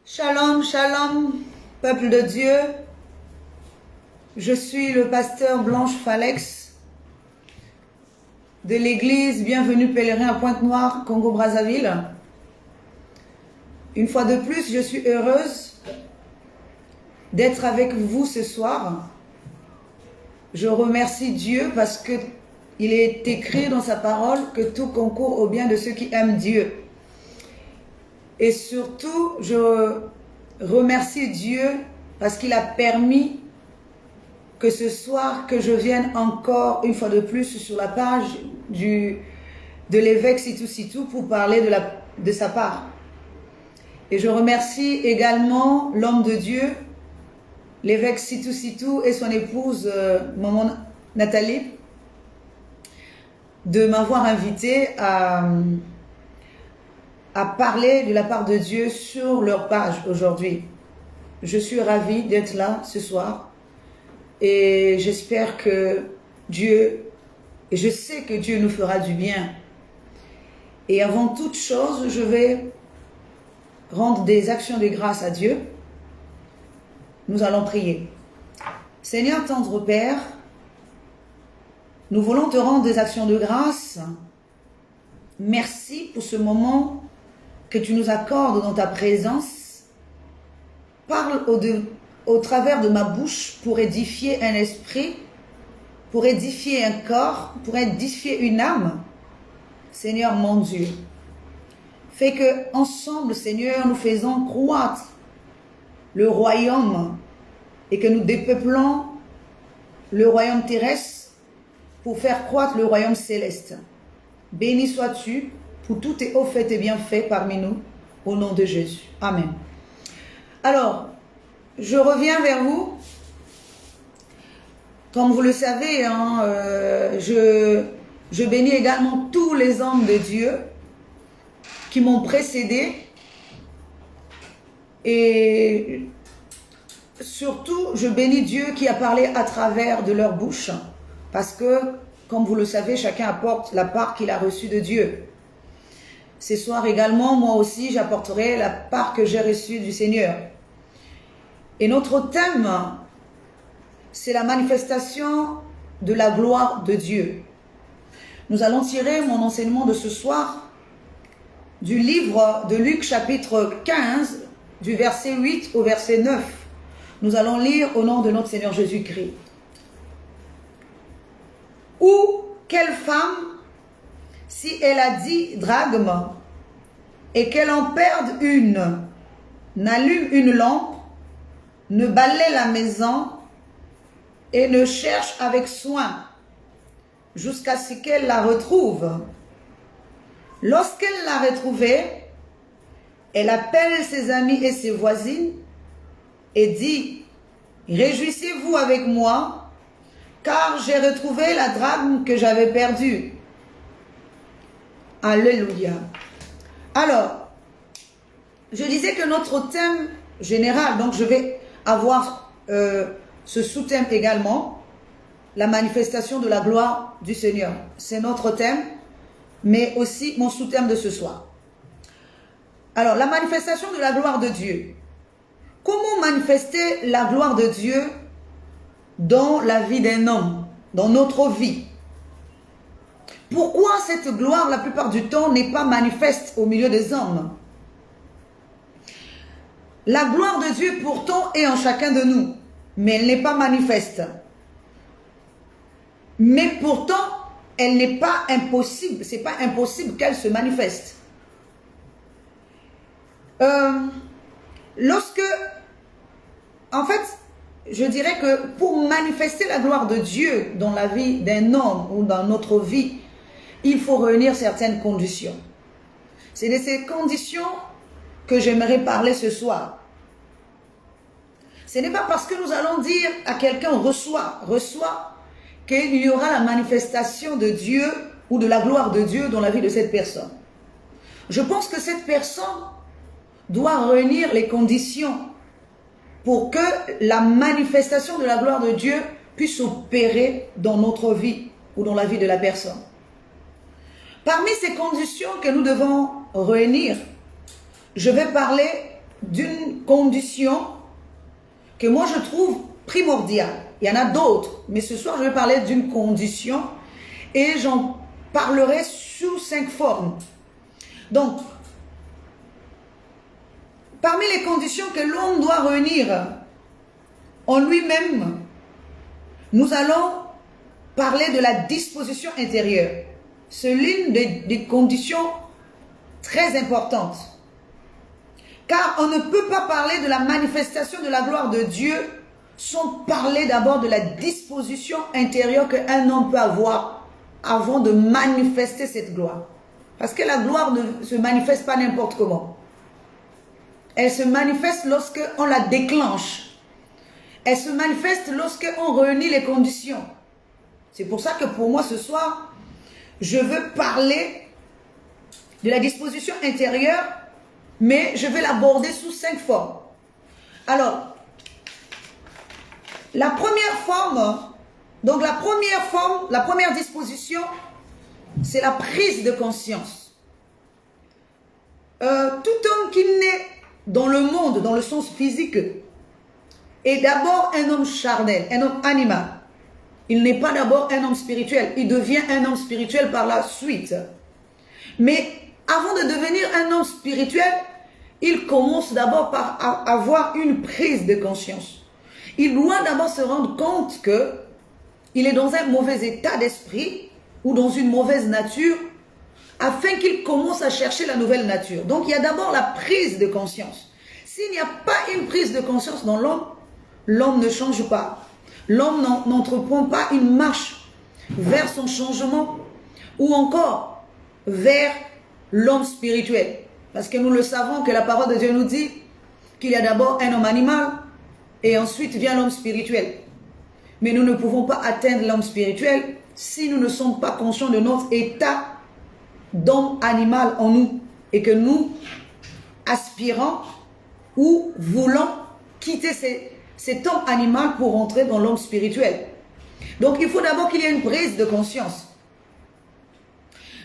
Shalom, shalom, peuple de Dieu. Je suis le pasteur Blanche Falex de l'église Bienvenue Pèlerin à Pointe-Noire, Congo-Brazzaville. Une fois de plus, je suis heureuse d'être avec vous ce soir. Je remercie Dieu parce que il est écrit dans sa parole que tout concourt au bien de ceux qui aiment Dieu. Et surtout, je remercie Dieu parce qu'il a permis que ce soir, que je vienne encore une fois de plus sur la page de l'évêque Sitou Sitou pour parler de sa part. Et je remercie également l'homme de Dieu, l'évêque Sitou Sitou et son épouse, maman Nathalie, de m'avoir invité à parler de la part de Dieu sur leur page aujourd'hui. Je suis ravie d'être là ce soir et j'espère que Dieu, et je sais que Dieu nous fera du bien. Et avant toute chose, je vais rendre des actions de grâce à Dieu. Nous allons prier. Seigneur tendre Père, nous voulons te rendre des actions de grâce. Merci pour ce moment que tu nous accordes dans ta présence. Parle au travers de ma bouche pour édifier un esprit, pour édifier un corps, pour édifier une âme. Seigneur mon Dieu, fais que ensemble, Seigneur, nous faisons croître le royaume et que nous dépeuplons le royaume terrestre pour faire croître le royaume céleste. Béni sois-tu pour tout tes hauts faits et bienfaits parmi nous, au nom de Jésus. Amen. Alors, je reviens vers vous. Comme vous le savez, je bénis également tous les hommes de Dieu qui m'ont précédé. Et surtout, je bénis Dieu qui a parlé à travers de leur bouche. Parce que, comme vous le savez, chacun apporte la part qu'il a reçue de Dieu. Ce soir également, moi aussi, j'apporterai la part que j'ai reçue du Seigneur. Et notre thème, c'est la manifestation de la gloire de Dieu. Nous allons tirer mon enseignement de ce soir du livre de Luc chapitre 15, du verset 8 au verset 9. Nous allons lire au nom de notre Seigneur Jésus-Christ. Ou quelle femme, si elle a 10 drachmes et qu'elle en perde une, n'allume une lampe, ne balaie la maison et ne cherche avec soin jusqu'à ce qu'elle la retrouve. Lorsqu'elle l'a retrouvée, elle appelle ses amis et ses voisines et dit: réjouissez-vous avec moi, car j'ai retrouvé la drachme que j'avais perdue. Alléluia. Alors, je disais que notre thème général, donc je vais avoir ce sous-thème également, la manifestation de la gloire du Seigneur. C'est notre thème, mais aussi mon sous-thème de ce soir. Alors, la manifestation de la gloire de Dieu. Comment manifester la gloire de Dieu dans la vie d'un homme, dans notre vie? Pourquoi cette gloire, la plupart du temps, n'est pas manifeste au milieu des hommes? La gloire de Dieu, pourtant, est en chacun de nous, mais elle n'est pas manifeste. Mais pourtant, elle n'est pas impossible, c'est pas impossible qu'elle se manifeste. En fait, je dirais que pour manifester la gloire de Dieu dans la vie d'un homme ou dans notre vie, il faut réunir certaines conditions. C'est de ces conditions que j'aimerais parler ce soir. Ce n'est pas parce que nous allons dire à quelqu'un reçois, qu'il y aura la manifestation de Dieu ou de la gloire de Dieu dans la vie de cette personne. Je pense que cette personne doit réunir les conditions pour que la manifestation de la gloire de Dieu puisse opérer dans notre vie ou dans la vie de la personne. Parmi ces conditions que nous devons réunir, je vais parler d'une condition que moi je trouve primordiale. Il y en a d'autres, mais ce soir je vais parler d'une condition et j'en parlerai sous 5 formes. Donc, parmi les conditions que l'homme doit réunir en lui-même, nous allons parler de la disposition intérieure. C'est l'une des conditions très importantes. Car on ne peut pas parler de la manifestation de la gloire de Dieu sans parler d'abord de la disposition intérieure qu'un homme peut avoir avant de manifester cette gloire. Parce que la gloire ne se manifeste pas n'importe comment. Elle se manifeste lorsque on la déclenche. Elle se manifeste lorsque on réunit les conditions. C'est pour ça que pour moi ce soir, je veux parler de la disposition intérieure, mais je vais l'aborder sous 5 formes. Alors, la première forme, donc la première disposition, c'est la prise de conscience. Tout homme qui naît dans le monde, dans le sens physique, est d'abord un homme charnel, un homme animal. Il n'est pas d'abord un homme spirituel, il devient un homme spirituel par la suite. Mais avant de devenir un homme spirituel, il commence d'abord par avoir une prise de conscience. Il doit d'abord se rendre compte qu'il est dans un mauvais état d'esprit ou dans une mauvaise nature afin qu'il commence à chercher la nouvelle nature. Donc il y a d'abord la prise de conscience. S'il n'y a pas une prise de conscience dans l'homme, l'homme ne change pas. L'homme n'entreprend pas une marche vers son changement ou encore vers l'homme spirituel. Parce que nous le savons que la parole de Dieu nous dit qu'il y a d'abord un homme animal et ensuite vient l'homme spirituel. Mais nous ne pouvons pas atteindre l'homme spirituel si nous ne sommes pas conscients de notre état d'homme animal en nous et que nous aspirons ou voulons quitter cet homme animal pour entrer dans l'homme spirituel. Donc il faut d'abord qu'il y ait une prise de conscience.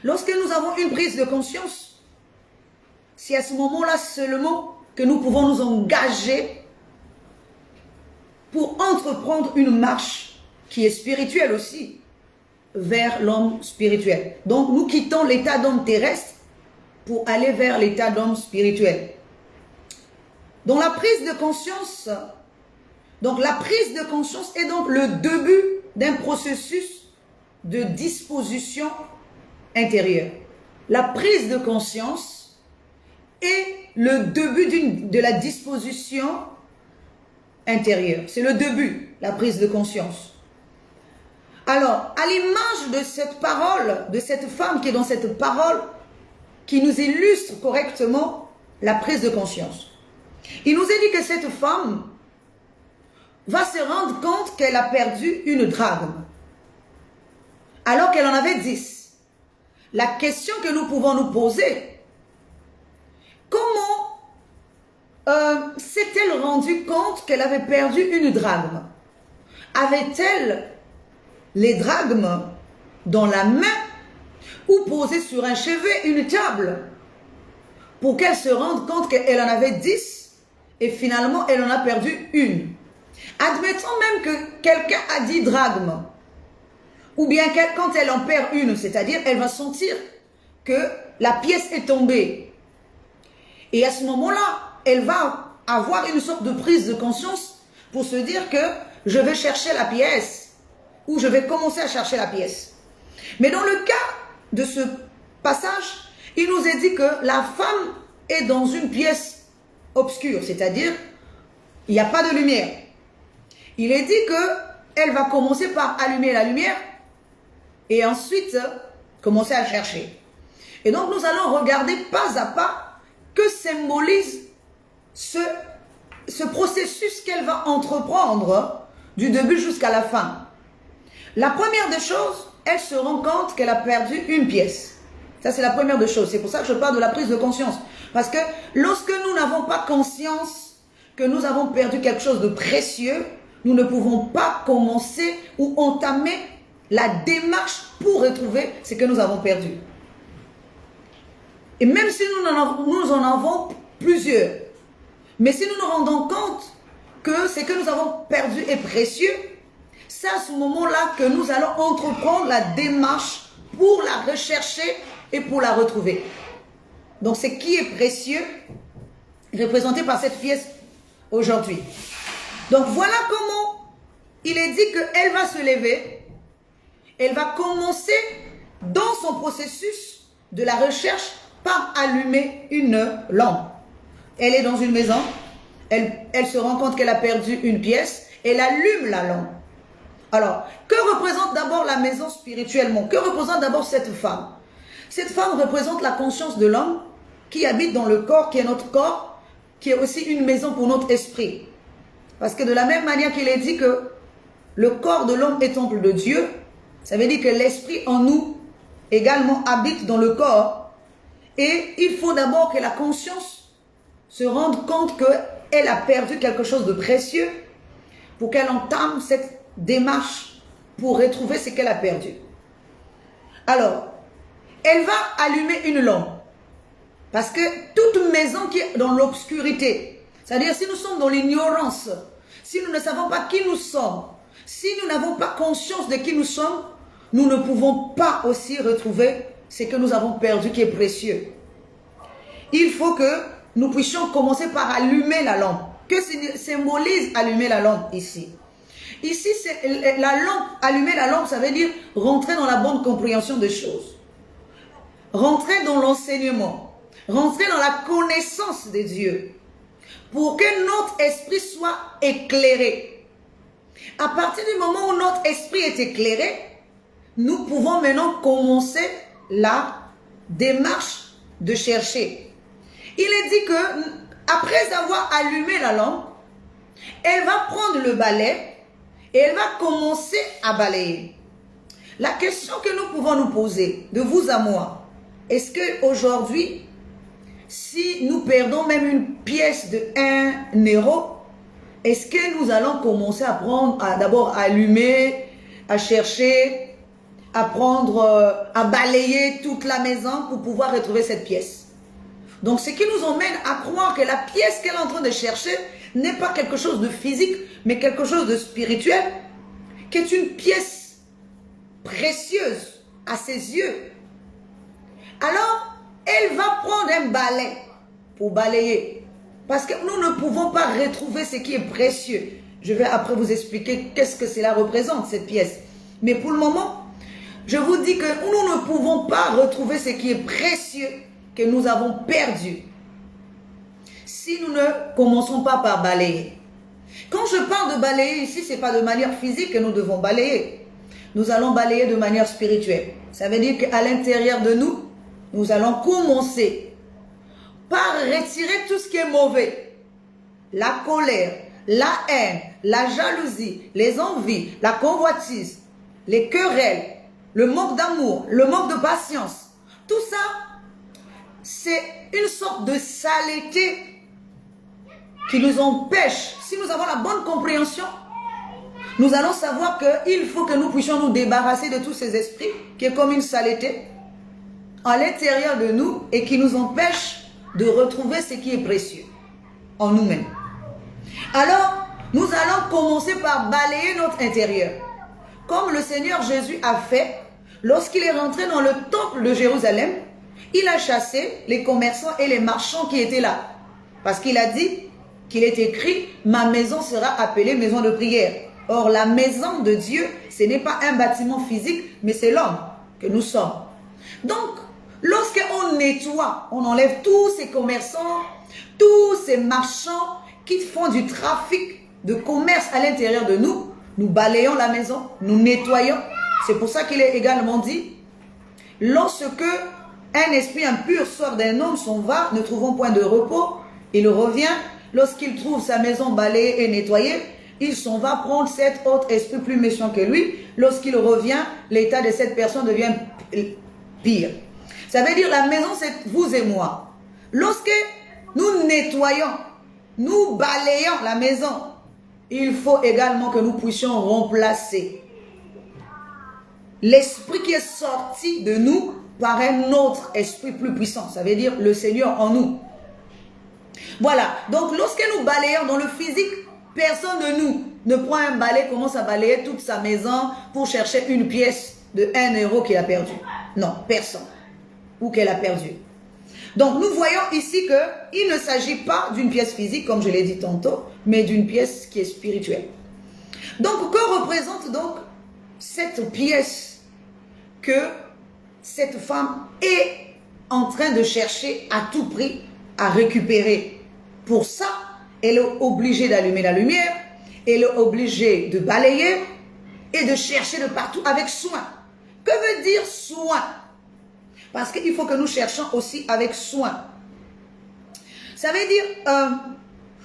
Lorsque nous avons une prise de conscience, c'est à ce moment-là seulement que nous pouvons nous engager pour entreprendre une marche qui est spirituelle aussi vers l'homme spirituel. Donc nous quittons l'état d'homme terrestre pour aller vers l'état d'homme spirituel. Donc la prise de conscience, est donc le début d'un processus de disposition intérieure. La prise de conscience est le début de la disposition intérieure. C'est le début, la prise de conscience. Alors, à l'image de cette parole, de cette femme qui est dans cette parole, qui nous illustre correctement la prise de conscience. Il nous est dit que cette femme va se rendre compte qu'elle a perdu une drachme, alors qu'elle en avait 10. La question que nous pouvons nous poser, comment s'est-elle rendue compte qu'elle avait perdu une drachme? Avait-elle les drachmes dans la main ou posées sur un chevet, une table, pour qu'elle se rende compte qu'elle en avait 10 et finalement elle en a perdu une? Admettons même que quelqu'un a 10 drachmes, ou bien quand elle en perd une, c'est-à-dire elle va sentir que la pièce est tombée. Et à ce moment-là, elle va avoir une sorte de prise de conscience pour se dire que je vais chercher la pièce, ou je vais commencer à chercher la pièce. Mais dans le cas de ce passage, il nous est dit que la femme est dans une pièce obscure, c'est-à-dire il n'y a pas de lumière. Il est dit qu'elle va commencer par allumer la lumière et ensuite commencer à chercher. Et donc nous allons regarder pas à pas que symbolise ce processus qu'elle va entreprendre du début jusqu'à la fin. La première des choses, elle se rend compte qu'elle a perdu une pièce. Ça, c'est la première des choses. C'est pour ça que je parle de la prise de conscience. Parce que lorsque nous n'avons pas conscience que nous avons perdu quelque chose de précieux, nous ne pouvons pas commencer ou entamer la démarche pour retrouver ce que nous avons perdu. Et même si nous en avons plusieurs, Mais si nous nous rendons compte que ce que nous avons perdu est précieux, c'est à ce moment-là que nous allons entreprendre la démarche pour la rechercher et pour la retrouver. Donc, ce qui est précieux, représenté par cette pièce aujourd'hui. Donc, voilà comment il est dit qu'elle va se lever, elle va commencer dans son processus de la recherche par allumer une lampe. Elle est dans une maison, elle se rend compte qu'elle a perdu une pièce, elle allume la lampe. Alors, que représente d'abord la maison spirituellement? Que représente d'abord cette femme? Cette femme représente la conscience de l'homme qui habite dans le corps, qui est notre corps, qui est aussi une maison pour notre esprit. Parce que de la même manière qu'il est dit que le corps de l'homme est temple de Dieu, ça veut dire que l'esprit en nous également habite dans le corps. Et il faut d'abord que la conscience se rende compte qu'elle a perdu quelque chose de précieux pour qu'elle entame cette démarche pour retrouver ce qu'elle a perdu. Alors, elle va allumer une lampe. Parce que toute maison qui est dans l'obscurité, c'est-à-dire si nous sommes dans l'ignorance, si nous ne savons pas qui nous sommes, si nous n'avons pas conscience de qui nous sommes, nous ne pouvons pas aussi retrouver ce que nous avons perdu qui est précieux. Il faut que nous puissions commencer par allumer la lampe. Que symbolise allumer la lampe ici? Ici, c'est la lampe, allumer la lampe, ça veut dire rentrer dans la bonne compréhension des choses. Rentrer dans l'enseignement. Rentrer dans la connaissance de Dieu. Pour que notre esprit soit éclairé. À partir du moment où notre esprit est éclairé, nous pouvons maintenant commencer la démarche de chercher. Il est dit que après avoir allumé la lampe, elle va prendre le balai et elle va commencer à balayer. La question que nous pouvons nous poser, de vous à moi, est-ce qu'aujourd'hui, si nous perdons même une pièce de 1 euro, est-ce que nous allons commencer à prendre, d'abord à allumer, à chercher, à prendre, à balayer toute la maison pour pouvoir retrouver cette pièce? Donc, ce qui nous emmène à croire que la pièce qu'elle est en train de chercher n'est pas quelque chose de physique, mais quelque chose de spirituel, qui est une pièce précieuse à ses yeux. Alors, elle va prendre un balai pour balayer. Parce que nous ne pouvons pas retrouver ce qui est précieux. Je vais après vous expliquer qu'est-ce que cela représente, cette pièce. Mais pour le moment, je vous dis que nous ne pouvons pas retrouver ce qui est précieux que nous avons perdu si nous ne commençons pas par balayer. Quand je parle de balayer ici, ce n'est pas de manière physique que nous devons balayer. Nous allons balayer de manière spirituelle. Ça veut dire qu'à l'intérieur de nous, nous allons commencer par retirer tout ce qui est mauvais. La colère, la haine, la jalousie, les envies, la convoitise, les querelles, le manque d'amour, le manque de patience. Tout ça, c'est une sorte de saleté qui nous empêche. Si nous avons la bonne compréhension, nous allons savoir qu'il faut que nous puissions nous débarrasser de tous ces esprits qui est comme une saleté à l'intérieur de nous et qui nous empêche de retrouver ce qui est précieux en nous-mêmes. Alors, nous allons commencer par balayer notre intérieur. Comme le Seigneur Jésus a fait lorsqu'il est rentré dans le temple de Jérusalem. Il a chassé les commerçants et les marchands qui étaient là. Parce qu'il a dit qu'il est écrit, ma maison sera appelée maison de prière. Or, la maison de Dieu, ce n'est pas un bâtiment physique, mais c'est l'homme que nous sommes. Donc, lorsqu'on nettoie, on enlève tous ces commerçants, tous ces marchands qui font du trafic de commerce à l'intérieur de nous, nous balayons la maison, nous nettoyons. C'est pour ça qu'il est également dit, lorsque un esprit impur sort d'un homme, s'en va, ne trouvant point de repos, il revient, lorsqu'il trouve sa maison balayée et nettoyée, il s'en va prendre cet autre esprit plus méchant que lui. Lorsqu'il revient, l'état de cette personne devient pire. Ça veut dire la maison, c'est vous et moi. Lorsque nous nettoyons, nous balayons la maison, il faut également que nous puissions remplacer l'esprit qui est sorti de nous par un autre esprit plus puissant. Ça veut dire le Seigneur en nous. Voilà. Donc, lorsque nous balayons dans le physique, personne de nous ne prend un balai, commence à balayer toute sa maison pour chercher une pièce de 1 euro qu'il a perdu. Non, personne. Ou qu'elle a perdu. Donc, nous voyons ici qu'il ne s'agit pas d'une pièce physique, comme je l'ai dit tantôt, mais d'une pièce qui est spirituelle. Donc, que représente donc cette pièce que cette femme est en train de chercher à tout prix à récupérer? Pour ça, elle est obligée d'allumer la lumière, elle est obligée de balayer et de chercher de partout avec soin. Que veut dire soin? Parce qu'il faut que nous cherchions aussi avec soin. Ça veut dire,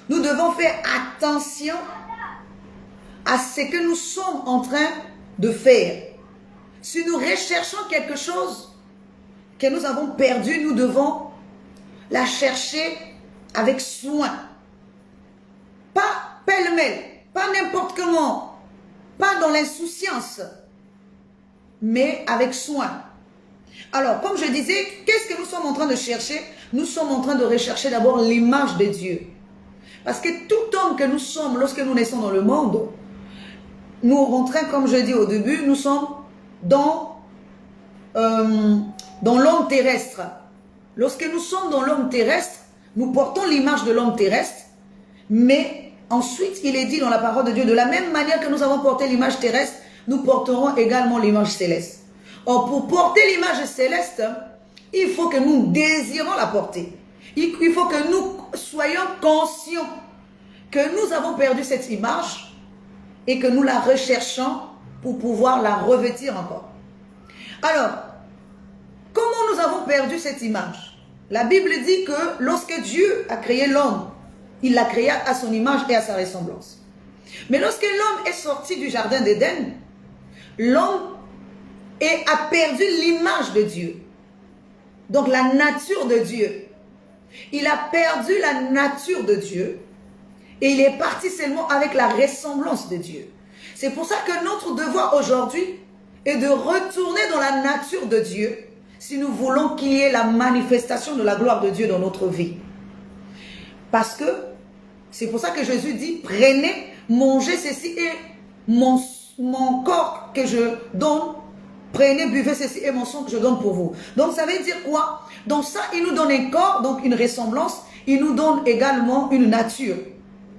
nous devons faire attention à ce que nous sommes en train de faire. Si nous recherchons quelque chose que nous avons perdu, nous devons la chercher avec soin. Pas pêle-mêle, pas n'importe comment, pas dans l'insouciance, mais avec soin. Alors, comme je disais, qu'est-ce que nous sommes en train de chercher? Nous sommes en train de rechercher d'abord l'image de Dieu. Parce que tout homme que nous sommes, lorsque nous naissons dans le monde, nous rentrons, comme je dis au début, nous sommes dans l'homme terrestre. Lorsque nous sommes dans l'homme terrestre, nous portons l'image de l'homme terrestre, mais ensuite, il est dit dans la parole de Dieu, de la même manière que nous avons porté l'image terrestre, nous porterons également l'image céleste. Or, pour porter l'image céleste, il faut que nous désirons la porter. Il faut que nous soyons conscients que nous avons perdu cette image et que nous la recherchons pour pouvoir la revêtir encore. Alors, comment nous avons perdu cette image? La Bible dit que lorsque Dieu a créé l'homme, il l'a créé à son image et à sa ressemblance. Mais lorsque l'homme est sorti du jardin d'Éden, l'homme a perdu l'image de Dieu. Donc la nature de Dieu. Il a perdu la nature de Dieu et il est parti seulement avec la ressemblance de Dieu. C'est pour ça que notre devoir aujourd'hui est de retourner dans la nature de Dieu si nous voulons qu'il y ait la manifestation de la gloire de Dieu dans notre vie. Parce que c'est pour ça que Jésus dit, prenez, mangez ceci et mon corps que je donne, prenez, buvez ceci et mon sang que je donne pour vous. Donc ça veut dire quoi? Donc ça, il nous donne un corps, donc une ressemblance, il nous donne également une nature.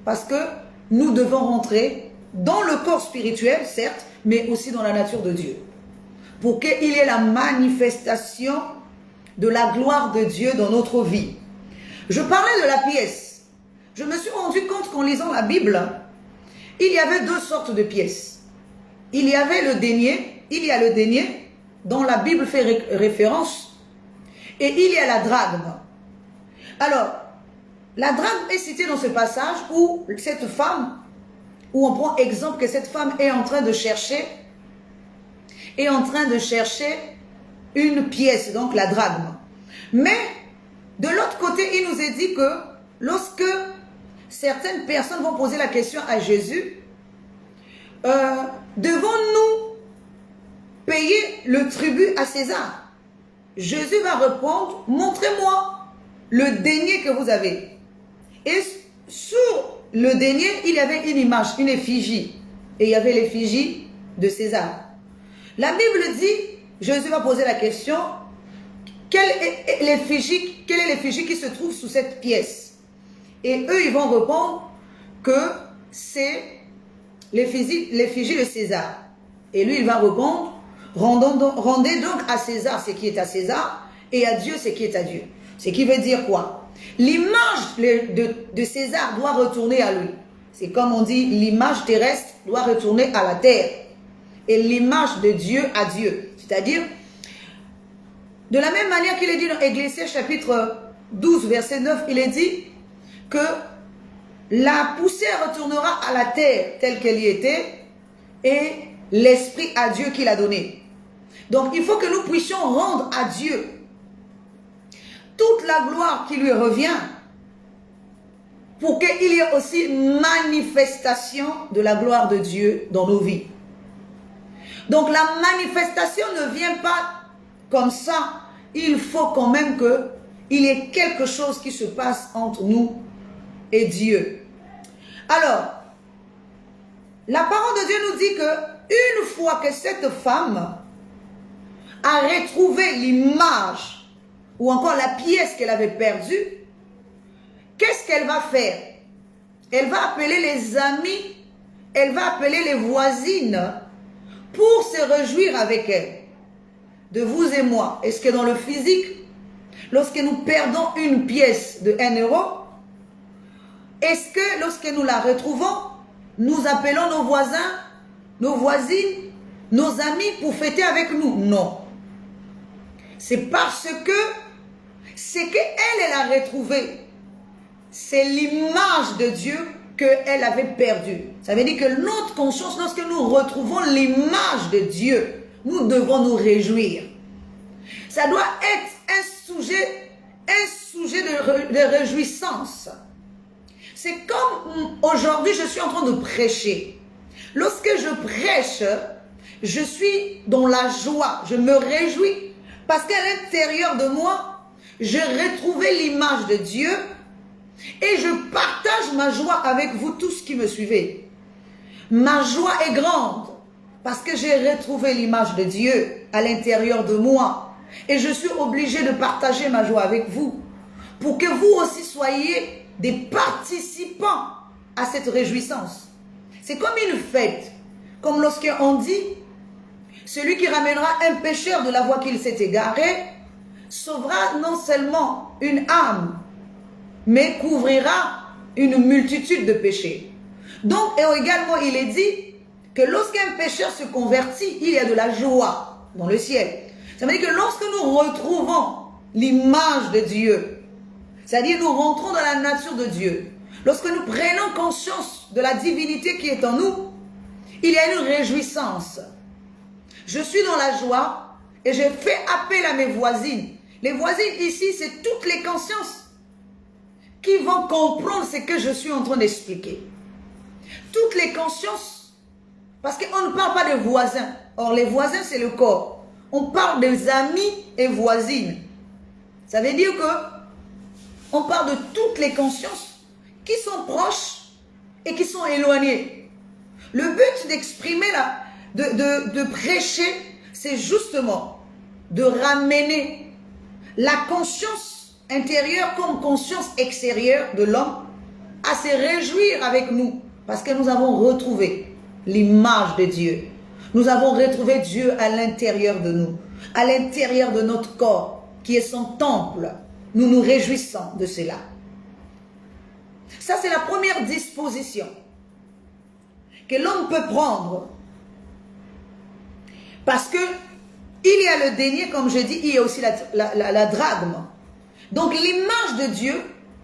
Parce que nous devons rentrer dans le corps spirituel, certes, mais aussi dans la nature de Dieu. Pour qu'il y ait la manifestation de la gloire de Dieu dans notre vie. Je parlais de la pièce. Je me suis rendu compte qu'en lisant la Bible, il y avait deux sortes de pièces. Il y avait le denier, il y a le denier dont la Bible fait référence, et il y a la drachme. Alors, la drachme est citée dans ce passage où cette femme, où on prend exemple que cette femme est en train de chercher une pièce, donc la drachme. Mais, de l'autre côté, il nous est dit que lorsque certaines personnes vont poser la question à Jésus, devons-nous payer le tribut à César? Jésus va répondre, montrez-moi le denier que vous avez. Et sur le denier, il y avait une image, une effigie. Et il y avait l'effigie de César. La Bible dit, Jésus va poser la question, quelle est l'effigie qui se trouve sous cette pièce? Et eux, ils vont répondre que c'est l'effigie de César. Et lui, il va répondre, rendez donc à César ce qui est à César et à Dieu ce qui est à Dieu. Ce qui veut dire quoi? L'image de César doit retourner à lui. C'est comme on dit, l'image terrestre doit retourner à la terre. Et l'image de Dieu à Dieu. C'est-à-dire, de la même manière qu'il est dit dans Ecclésias chapitre 12, verset 9, il est dit que la poussière retournera à la terre telle qu'elle y était et l'esprit à Dieu qu'il a donné. Donc, il faut que nous puissions rendre à Dieu toute la gloire qui lui revient pour qu'il y ait aussi manifestation de la gloire de Dieu dans nos vies. Donc, la manifestation ne vient pas comme ça. Il faut quand même qu'il y ait quelque chose qui se passe entre nous et Dieu. Alors, la parole de Dieu nous dit que une fois que cette femme a retrouvé l'image ou encore la pièce qu'elle avait perdue, qu'est-ce qu'elle va faire? Elle va appeler les amis, elle va appeler les voisines pour se réjouir avec elle. De vous et moi, est-ce que dans le physique, lorsque nous perdons une pièce de 1 euro, est-ce que lorsque nous la retrouvons, nous appelons nos voisins, nos voisines, nos amis pour fêter avec nous? Non. C'est parce que ce qu'elle a retrouvé, c'est l'image de Dieu qu'elle avait perdue. Ça veut dire que notre conscience, lorsque nous retrouvons l'image de Dieu, nous devons nous réjouir. Ça doit être un sujet de réjouissance. C'est comme aujourd'hui, je suis en train de prêcher. Lorsque je prêche, je suis dans la joie, je me réjouis. Parce qu'à l'intérieur de moi, j'ai retrouvé l'image de Dieu et je partage ma joie avec vous tous qui me suivez. Ma joie est grande parce que j'ai retrouvé l'image de Dieu à l'intérieur de moi. Et je suis obligé de partager ma joie avec vous pour que vous aussi soyez des participants à cette réjouissance. C'est comme une fête. Comme lorsqu'on dit, celui qui ramènera un pécheur de la voie qu'il s'est égaré, sauvera non seulement une âme, mais couvrira une multitude de péchés. Donc, et également, il est dit que lorsqu'un pécheur se convertit, il y a de la joie dans le ciel. Ça veut dire que lorsque nous retrouvons l'image de Dieu, c'est-à-dire nous rentrons dans la nature de Dieu, lorsque nous prenons conscience de la divinité qui est en nous, il y a une réjouissance. Je suis dans la joie et je fais appel à mes voisines. Les voisines ici, c'est toutes les consciences qui vont comprendre ce que je suis en train d'expliquer. Toutes les consciences, parce qu'on ne parle pas de voisins. Or, les voisins, c'est le corps. On parle des amis et voisines. Ça veut dire que on parle de toutes les consciences qui sont proches et qui sont éloignées. Le but d'exprimer, de prêcher, c'est justement de ramener la conscience intérieure comme conscience extérieure de l'homme à se réjouir avec nous parce que nous avons retrouvé l'image de Dieu. Nous avons retrouvé Dieu à l'intérieur de nous, à l'intérieur de notre corps qui est son temple. Nous nous réjouissons de cela. Ça, c'est la première disposition que l'homme peut prendre. Parce que il y a le déni, comme je dis, il y a aussi la drachme. Donc l'image de Dieu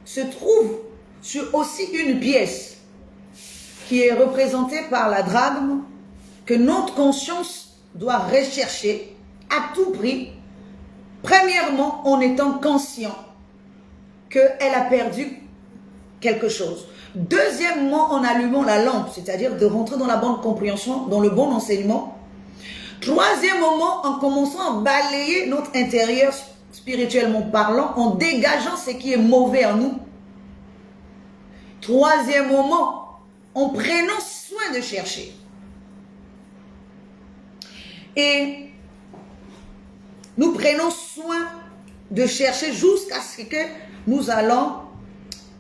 se trouve sur aussi une pièce qui est représentée par la drachme que notre conscience doit rechercher à tout prix. Premièrement, en étant conscient qu'elle a perdu quelque chose. Deuxièmement, en allumant la lampe, c'est-à-dire de rentrer dans la bonne compréhension, dans le bon enseignement. Troisièmement, en commençant à balayer notre intérieur spirituellement parlant, en dégageant ce qui est mauvais en nous. Troisièmement, en prenant soin de chercher. Et nous prenons soin de chercher jusqu'à ce que nous allons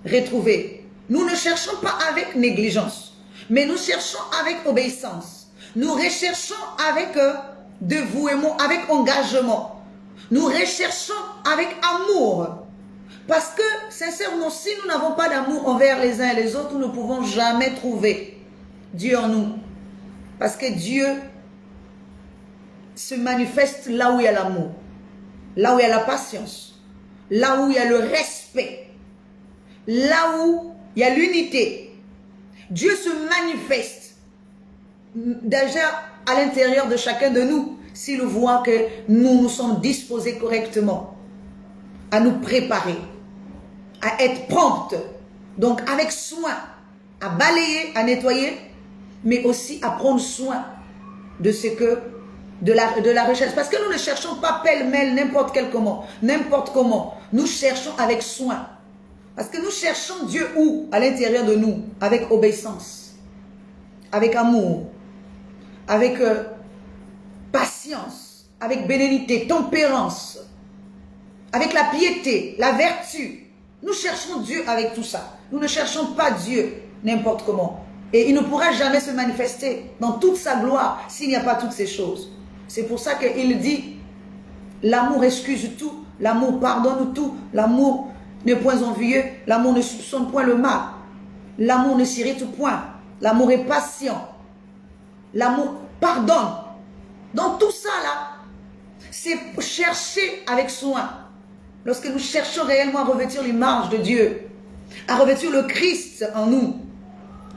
retrouver. Nous ne cherchons pas avec négligence, mais nous cherchons avec obéissance. Nous recherchons avec dévouement, avec engagement. Nous recherchons avec amour. Parce que, sincèrement, si nous n'avons pas d'amour envers les uns et les autres, nous ne pouvons jamais trouver Dieu en nous. Parce que Dieu se manifeste là où il y a l'amour, là où il y a la patience, là où il y a le respect, là où il y a l'unité. Dieu se manifeste déjà à l'intérieur de chacun de nous s'il voit que nous nous sommes disposés correctement à nous préparer, à être promptes, donc avec soin, à balayer, à nettoyer, mais aussi à prendre soin de ce que de la recherche. Parce que nous ne cherchons pas pêle-mêle n'importe comment. Nous cherchons avec soin. Parce que nous cherchons Dieu où? À l'intérieur de nous, avec obéissance, avec amour, avec patience, avec bénédicité, tempérance, avec la piété, la vertu. Nous cherchons Dieu avec tout ça. Nous ne cherchons pas Dieu n'importe comment. Et il ne pourra jamais se manifester dans toute sa gloire s'il n'y a pas toutes ces choses. C'est pour ça qu'il dit, l'amour excuse tout, l'amour pardonne tout, l'amour n'est point envieux, l'amour ne soupçonne point le mal, l'amour ne s'irrite point, l'amour est patient, l'amour pardonne. Dans tout ça là, c'est chercher avec soin. Lorsque nous cherchons réellement à revêtir l'image de Dieu, à revêtir le Christ en nous,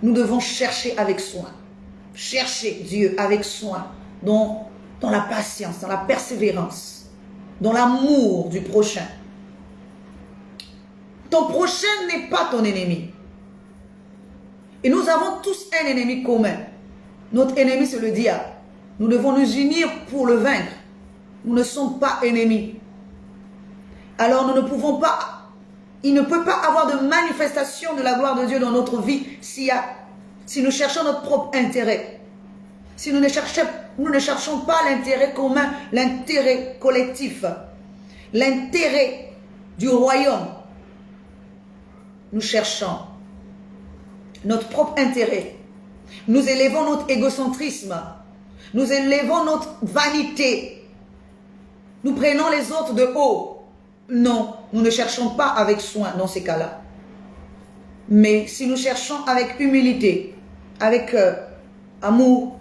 nous devons chercher avec soin. Chercher Dieu avec soin, dans la patience, dans la persévérance, dans l'amour du prochain. Ton prochain n'est pas ton ennemi. Et nous avons tous un ennemi commun. Notre ennemi, c'est le diable. Nous devons nous unir pour le vaincre. Nous ne sommes pas ennemis. Alors nous ne pouvons pas, il ne peut pas avoir de manifestation de la gloire de Dieu dans notre vie si nous cherchons notre propre intérêt. Si nous ne cherchons pas l'intérêt commun, l'intérêt collectif, l'intérêt du royaume. Nous cherchons notre propre intérêt. Nous élevons notre égocentrisme. Nous élevons notre vanité. Nous prenons les autres de haut. Non, nous ne cherchons pas avec soin dans ces cas-là. Mais si nous cherchons avec humilité, avec amour,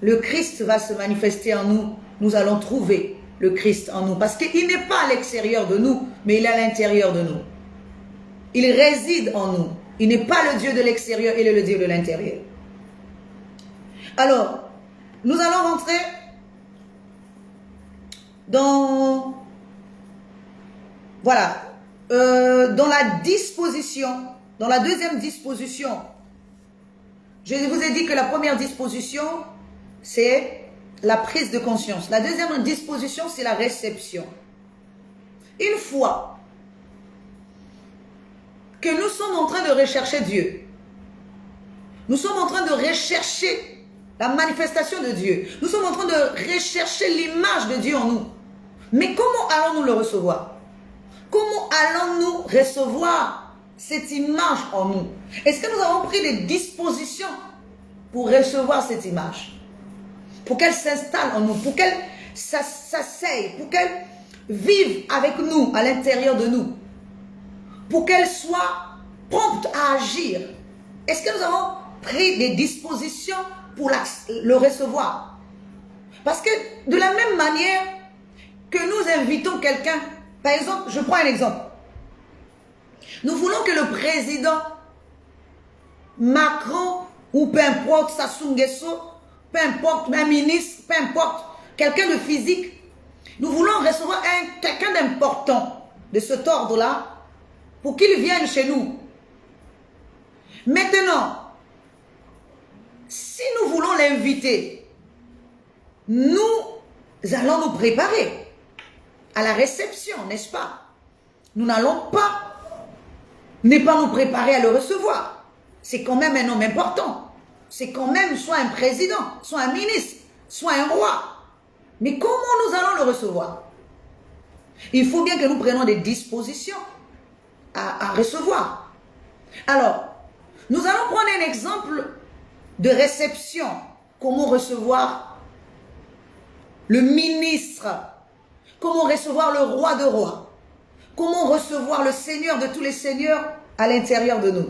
le Christ va se manifester en nous. Nous allons trouver le Christ en nous. Parce qu'il n'est pas à l'extérieur de nous, mais il est à l'intérieur de nous. Il réside en nous. Il n'est pas le Dieu de l'extérieur, il est le Dieu de l'intérieur. Alors, nous allons rentrer dans... Voilà, dans la disposition, dans la deuxième disposition, je vous ai dit que la première disposition, c'est la prise de conscience. La deuxième disposition, c'est la réception. Une fois que nous sommes en train de rechercher Dieu, nous sommes en train de rechercher la manifestation de Dieu, nous sommes en train de rechercher l'image de Dieu en nous. Mais comment allons-nous le recevoir? Comment allons-nous recevoir cette image en nous? Est-ce que nous avons pris des dispositions pour recevoir cette image? Pour qu'elle s'installe en nous, pour qu'elle s'asseye, pour qu'elle vive avec nous, à l'intérieur de nous, pour qu'elle soit prompte à agir. Est-ce que nous avons pris des dispositions pour le recevoir? Parce que de la même manière que nous invitons quelqu'un, par exemple, je prends un exemple. Nous voulons que le président Macron, ou peu importe Sassou Nguesso, peu importe un ministre, peu importe quelqu'un de physique, nous voulons recevoir quelqu'un d'important de cet ordre-là pour qu'il vienne chez nous. Maintenant, si nous voulons l'inviter, nous allons nous préparer à la réception, n'est-ce pas? Nous n'allons pas ne pas nous préparer à le recevoir. C'est quand même un homme important. C'est quand même soit un président, soit un ministre, soit un roi. Mais comment nous allons le recevoir? Il faut bien que nous prenions des dispositions à recevoir. Alors, nous allons prendre un exemple de réception. Comment recevoir le ministre? Comment recevoir le roi de rois? Comment recevoir le Seigneur de tous les seigneurs à l'intérieur de nous?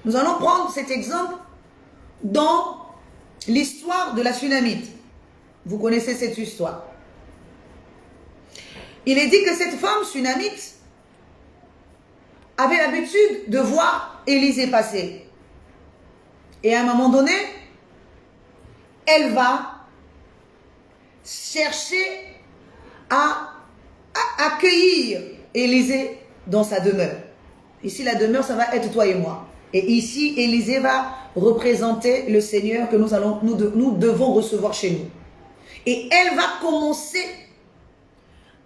Nous allons prendre cet exemple dans l'histoire de la Sunamite. Vous connaissez cette histoire. Il est dit que cette femme Sunamite avait l'habitude de voir Élisée passer. Et à un moment donné, elle va chercher à accueillir Élisée dans sa demeure. Ici, la demeure, ça va être toi et moi. Et ici, Élisée va représenter le Seigneur que nous devons recevoir chez nous. Et elle va commencer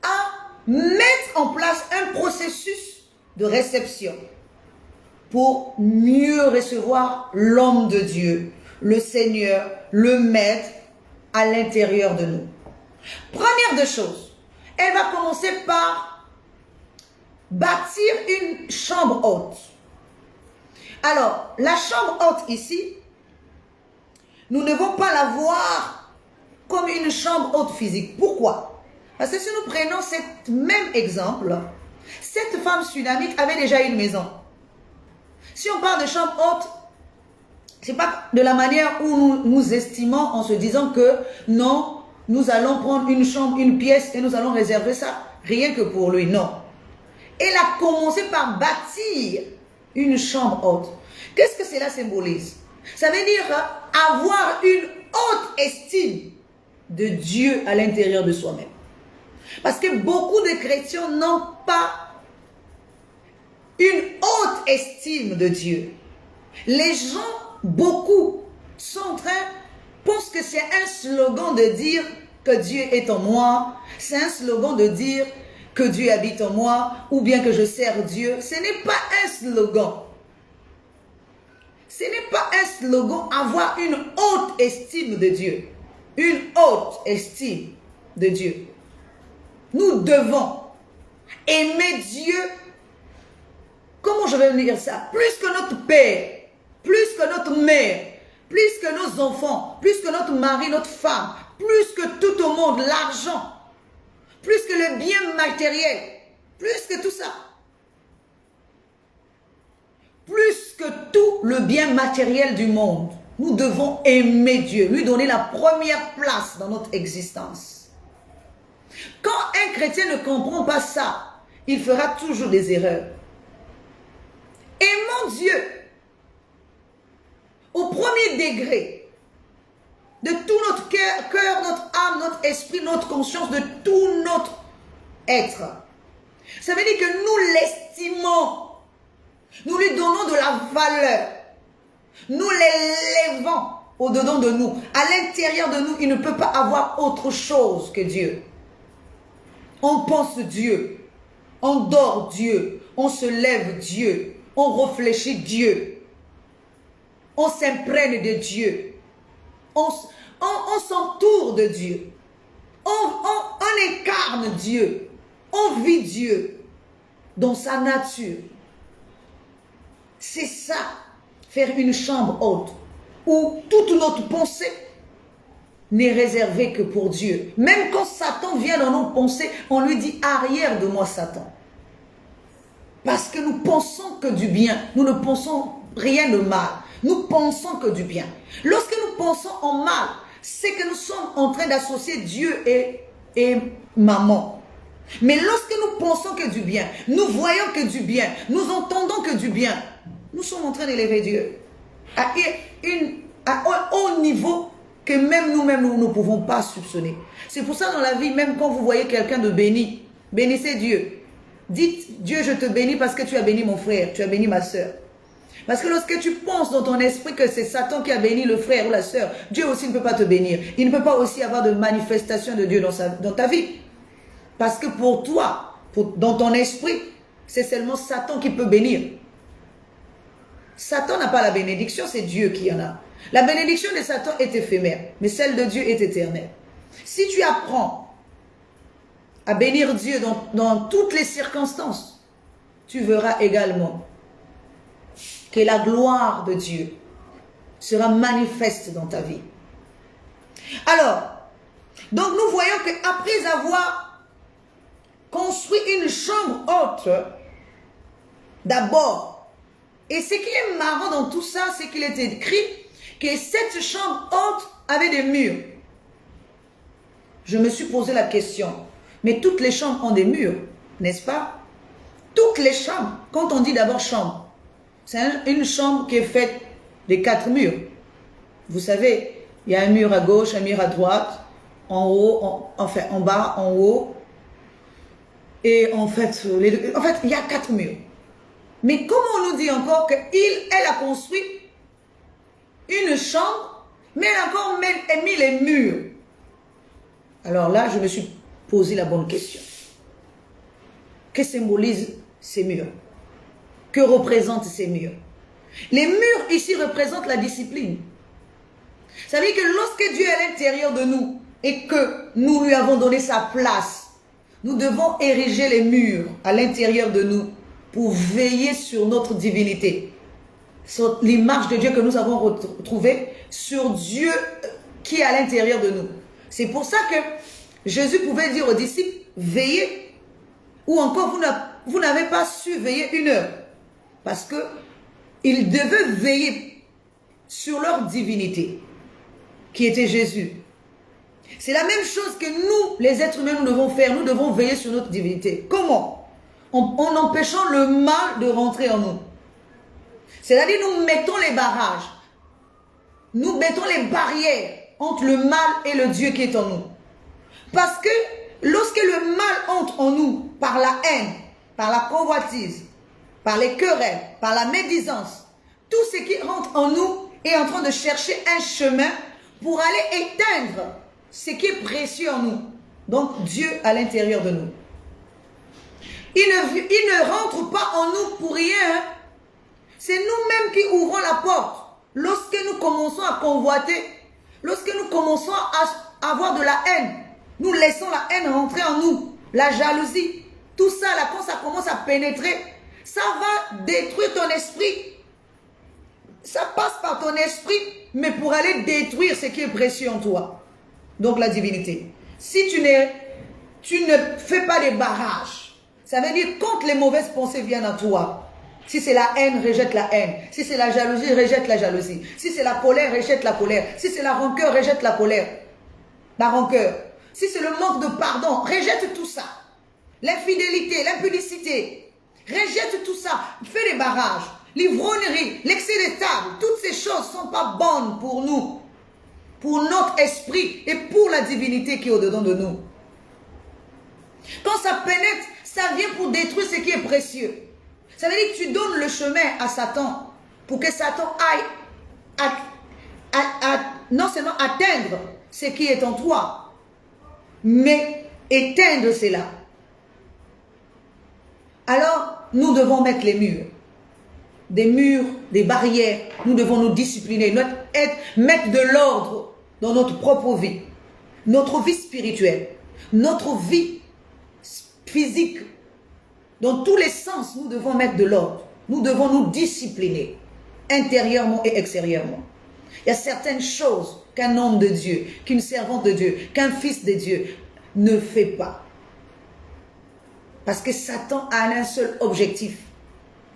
à mettre en place un processus de réception pour mieux recevoir l'homme de Dieu, le Seigneur, le Maître à l'intérieur de nous. Première des choses, elle va commencer par bâtir une chambre haute. Alors, la chambre haute ici, nous ne devons pas la voir comme une chambre haute physique. Pourquoi? Parce que si nous prenons cet même exemple, cette femme sunamite avait déjà une maison. Si on parle de chambre haute, ce n'est pas de la manière où nous estimons en se disant que non, nous allons prendre une chambre, une pièce et nous allons réserver ça rien que pour lui. Non. Elle a commencé par bâtir une chambre haute. Qu'est-ce que cela symbolise? Ça veut dire avoir une haute estime de Dieu à l'intérieur de soi-même. Parce que beaucoup de chrétiens n'ont pas une haute estime de Dieu. Les gens, beaucoup, sont en train, pensent que c'est un slogan de dire que Dieu est en moi. C'est un slogan de dire que Dieu habite en moi ou bien que je sers Dieu. Ce n'est pas un slogan. Ce n'est pas un slogan avoir une haute estime de Dieu. Une haute estime de Dieu. Nous devons aimer Dieu. Comment je vais dire ça? Plus que notre père, plus que notre mère, plus que nos enfants, plus que notre mari, notre femme, plus que tout au monde, l'argent, plus que le bien matériel, plus que tout ça. Plus que tout le bien matériel du monde, nous devons aimer Dieu, lui donner la première place dans notre existence. Quand un chrétien ne comprend pas ça, il fera toujours des erreurs. Aimons Dieu au premier degré de tout notre cœur, notre âme, notre esprit, notre conscience, de tout notre être. Ça veut dire que nous l'estimons. Nous lui donnons de la valeur. Nous l'élevons au-dedans de nous. À l'intérieur de nous, il ne peut pas avoir autre chose que Dieu. On pense Dieu. On dort Dieu. On se lève Dieu. On réfléchit Dieu. On s'imprègne de Dieu. On s'entoure de Dieu. On incarne Dieu. On vit Dieu dans sa nature. C'est ça, faire une chambre haute, où toute notre pensée n'est réservée que pour Dieu. Même quand Satan vient dans nos pensées, on lui dit « arrière de moi Satan ». Parce que nous pensons que du bien, nous ne pensons rien de mal, nous pensons que du bien. Lorsque nous pensons en mal, c'est que nous sommes en train d'associer Dieu et maman. Mais lorsque nous pensons que du bien, nous voyons que du bien, nous entendons que du bien, nous sommes en train d'élever Dieu à un haut niveau que même nous-mêmes, nous ne pouvons pas soupçonner. C'est pour ça dans la vie, même quand vous voyez quelqu'un de béni, bénissez Dieu. Dites, Dieu, je te bénis parce que tu as béni mon frère, tu as béni ma soeur. Parce que lorsque tu penses dans ton esprit que c'est Satan qui a béni le frère ou la soeur, Dieu aussi ne peut pas te bénir. Il ne peut pas aussi avoir de manifestation de Dieu dans ta vie. Parce que pour toi, dans ton esprit, c'est seulement Satan qui peut bénir. Satan n'a pas la bénédiction, c'est Dieu qui en a. La bénédiction de Satan est éphémère, mais celle de Dieu est éternelle. Si tu apprends à bénir Dieu dans toutes les circonstances, tu verras également que la gloire de Dieu sera manifeste dans ta vie. Alors, donc nous voyons qu'après avoir construit une chambre haute, d'abord, et ce qui est marrant dans tout ça, c'est qu'il est écrit que cette chambre haute avait des murs. Je me suis posé la question, mais toutes les chambres ont des murs, n'est-ce pas? Toutes les chambres, quand on dit d'abord chambre, c'est une chambre qui est faite de 4 murs. Vous savez, il y a un mur à gauche, un mur à droite, en haut, enfin en bas, en haut. Et en fait, il y a 4 murs. Mais comment on nous dit encore qu'elle a construit une chambre, mais elle a encore mis les murs? Alors là, je me suis posé la bonne question. Que symbolisent ces murs? que représentent ces murs. Les murs ici représentent la discipline. Ça veut dire que lorsque Dieu est à l'intérieur de nous et que nous lui avons donné sa place, nous devons ériger les murs à l'intérieur de nous pour veiller sur notre divinité, sur l'image de Dieu que nous avons retrouvée, sur Dieu qui est à l'intérieur de nous. C'est pour ça que Jésus pouvait dire aux disciples, veillez, ou encore vous n'avez pas su veiller 1 heure, parce qu'ils devaient veiller sur leur divinité, qui était Jésus. C'est la même chose que nous, les êtres humains, nous devons faire. Nous devons veiller sur notre divinité. Comment? En empêchant le mal de rentrer en nous. C'est-à-dire, nous mettons les barrages. Nous mettons les barrières entre le mal et le Dieu qui est en nous. Parce que lorsque le mal entre en nous par la haine, par la convoitise, par les querelles, par la médisance, tout ce qui rentre en nous est en train de chercher un chemin pour aller éteindre ce qui est précieux en nous. Donc Dieu à l'intérieur de nous. Il ne rentre pas en nous pour rien. C'est nous-mêmes qui ouvrons la porte. Lorsque nous commençons à convoiter, lorsque nous commençons à avoir de la haine, nous laissons la haine rentrer en nous. La jalousie, tout ça, là, quand ça commence à pénétrer, ça va détruire ton esprit. Ça passe par ton esprit, mais pour aller détruire ce qui est précieux en toi. Donc la divinité. Si tu ne fais pas des barrages, ça veut dire quand les mauvaises pensées viennent à toi, si c'est la haine, rejette la haine. Si c'est la jalousie, rejette la jalousie. Si c'est la colère, rejette la colère. Si c'est la rancœur, rejette la colère. La rancœur. Si c'est le manque de pardon, rejette tout ça. L'infidélité, l'impudicité, rejette tout ça. Fais des barrages. L'ivrognerie, l'excès des tables, toutes ces choses ne sont pas bonnes pour nous, pour notre esprit et pour la divinité qui est au-dedans de nous. Quand ça pénètre, ça vient pour détruire ce qui est précieux. Ça veut dire que tu donnes le chemin à Satan pour que Satan aille non seulement atteindre ce qui est en toi, mais éteindre cela. Alors, nous devons mettre les murs. Des murs, des barrières. Nous devons nous discipliner, mettre de l'ordre dans notre propre vie. Notre vie spirituelle, notre vie physique. Dans tous les sens, nous devons mettre de l'ordre. Nous devons nous discipliner, intérieurement et extérieurement. Il y a certaines choses qu'un homme de Dieu, qu'une servante de Dieu, qu'un fils de Dieu ne fait pas. Parce que Satan a un seul objectif,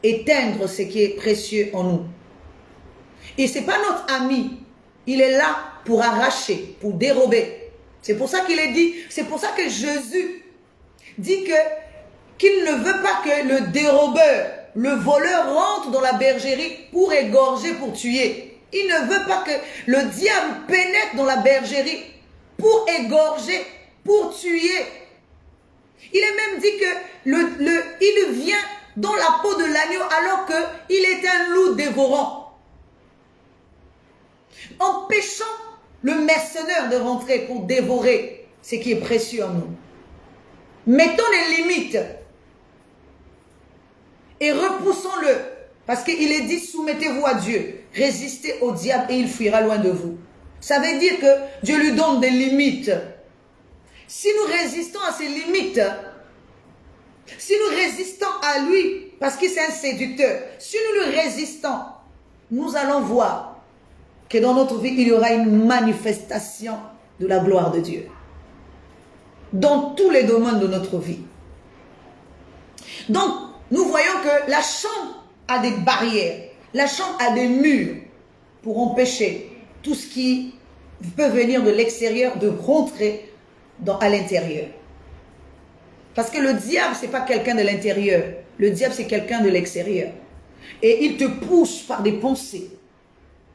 éteindre ce qui est précieux en nous. Et ce n'est pas notre ami. Il est là pour arracher, pour dérober. C'est pour ça qu'il est dit, c'est pour ça que Jésus dit qu'il ne veut pas que le dérobeur, le voleur rentre dans la bergerie pour égorger, pour tuer. Il ne veut pas que le diable pénètre dans la bergerie pour égorger, pour tuer. Il est même dit que il vient dans la peau de l'agneau alors qu'il est un loup dévorant. Empêchant le mercenaire de rentrer pour dévorer ce qui est précieux en nous. Mettons les limites et repoussons-le. Parce qu'il est dit, soumettez-vous à Dieu, résistez au diable et il fuira loin de vous. Ça veut dire que Dieu lui donne des limites. Si nous résistons à ces limites, si nous résistons à lui, parce qu'il c'est un séducteur, si nous lui résistons, nous allons voir que dans notre vie, il y aura une manifestation de la gloire de Dieu. Dans tous les domaines de notre vie. Donc, nous voyons que la chambre a des barrières, la chambre a des murs pour empêcher tout ce qui peut venir de l'extérieur de rentrer à l'intérieur. Parce que le diable, ce n'est pas quelqu'un de l'intérieur. Le diable, c'est quelqu'un de l'extérieur. Et il te pousse par des pensées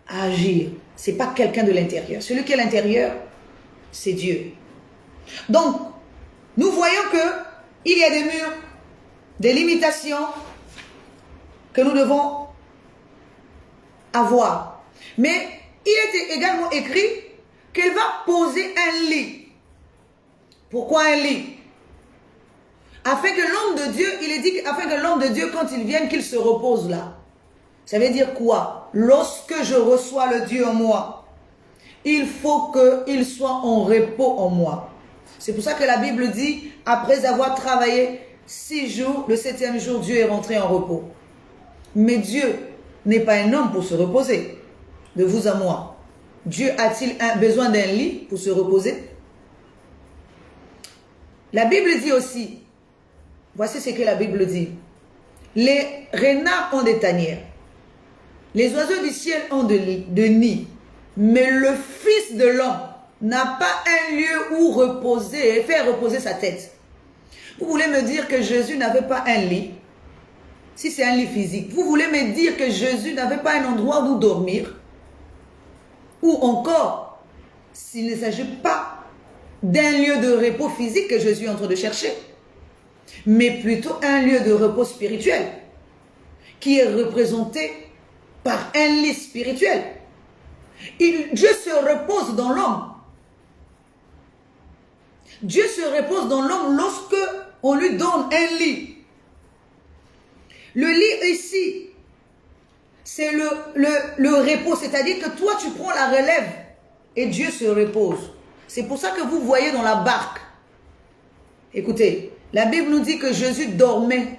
à agir. Ce n'est pas quelqu'un de l'intérieur. Celui qui est à l'intérieur, c'est Dieu. Donc, nous voyons qu'il y a des murs, des limitations que nous devons avoir. Mais il est également écrit qu'elle va poser un lit. Pourquoi un lit? Afin que l'homme de Dieu, il est dit, afin que l'homme de Dieu, quand il vienne, qu'il se repose là. Ça veut dire quoi? Lorsque je reçois le Dieu en moi, il faut qu'il soit en repos en moi. C'est pour ça que la Bible dit, après avoir travaillé 6 jours, le 7e jour, Dieu est rentré en repos. Mais Dieu n'est pas un homme pour se reposer, de vous à moi. Dieu a-t-il besoin d'un lit pour se reposer? La Bible dit aussi, voici ce que la Bible dit. Les renards ont des tanières. Les oiseaux du ciel ont de nids. Mais le Fils de l'homme n'a pas un lieu où reposer et faire reposer sa tête. Vous voulez me dire que Jésus n'avait pas un lit? Si c'est un lit physique. Vous voulez me dire que Jésus n'avait pas un endroit où dormir? Ou encore, s'il ne s'agit pas d'un lieu de repos physique que Jésus est en train de chercher, mais plutôt un lieu de repos spirituel, qui est représenté par un lit spirituel. Dieu se repose dans l'homme. Dieu se repose dans l'homme lorsque on lui donne un lit. Le lit ici, c'est le repos, c'est-à-dire que toi tu prends la relève et Dieu se repose. C'est pour ça que vous voyez dans la barque. Écoutez, la Bible nous dit que Jésus dormait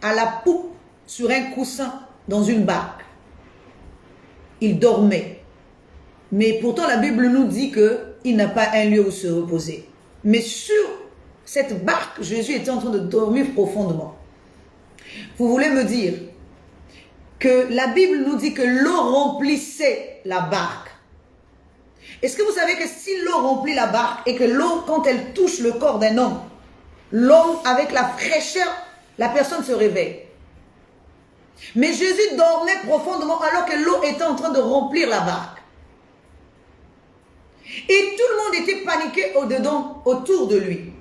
à la poupe sur un coussin dans une barque. Il dormait. Mais pourtant la Bible nous dit qu'il n'a pas un lieu où se reposer. Mais sur cette barque, Jésus était en train de dormir profondément. Vous voulez me dire que la Bible nous dit que l'eau remplissait la barque. Est-ce que vous savez que si l'eau remplit la barque et que l'eau, quand elle touche le corps d'un homme, l'homme, avec la fraîcheur, la personne se réveille. Mais Jésus dormait profondément alors que l'eau était en train de remplir la barque. Et tout le monde était paniqué au-dedans, autour de lui.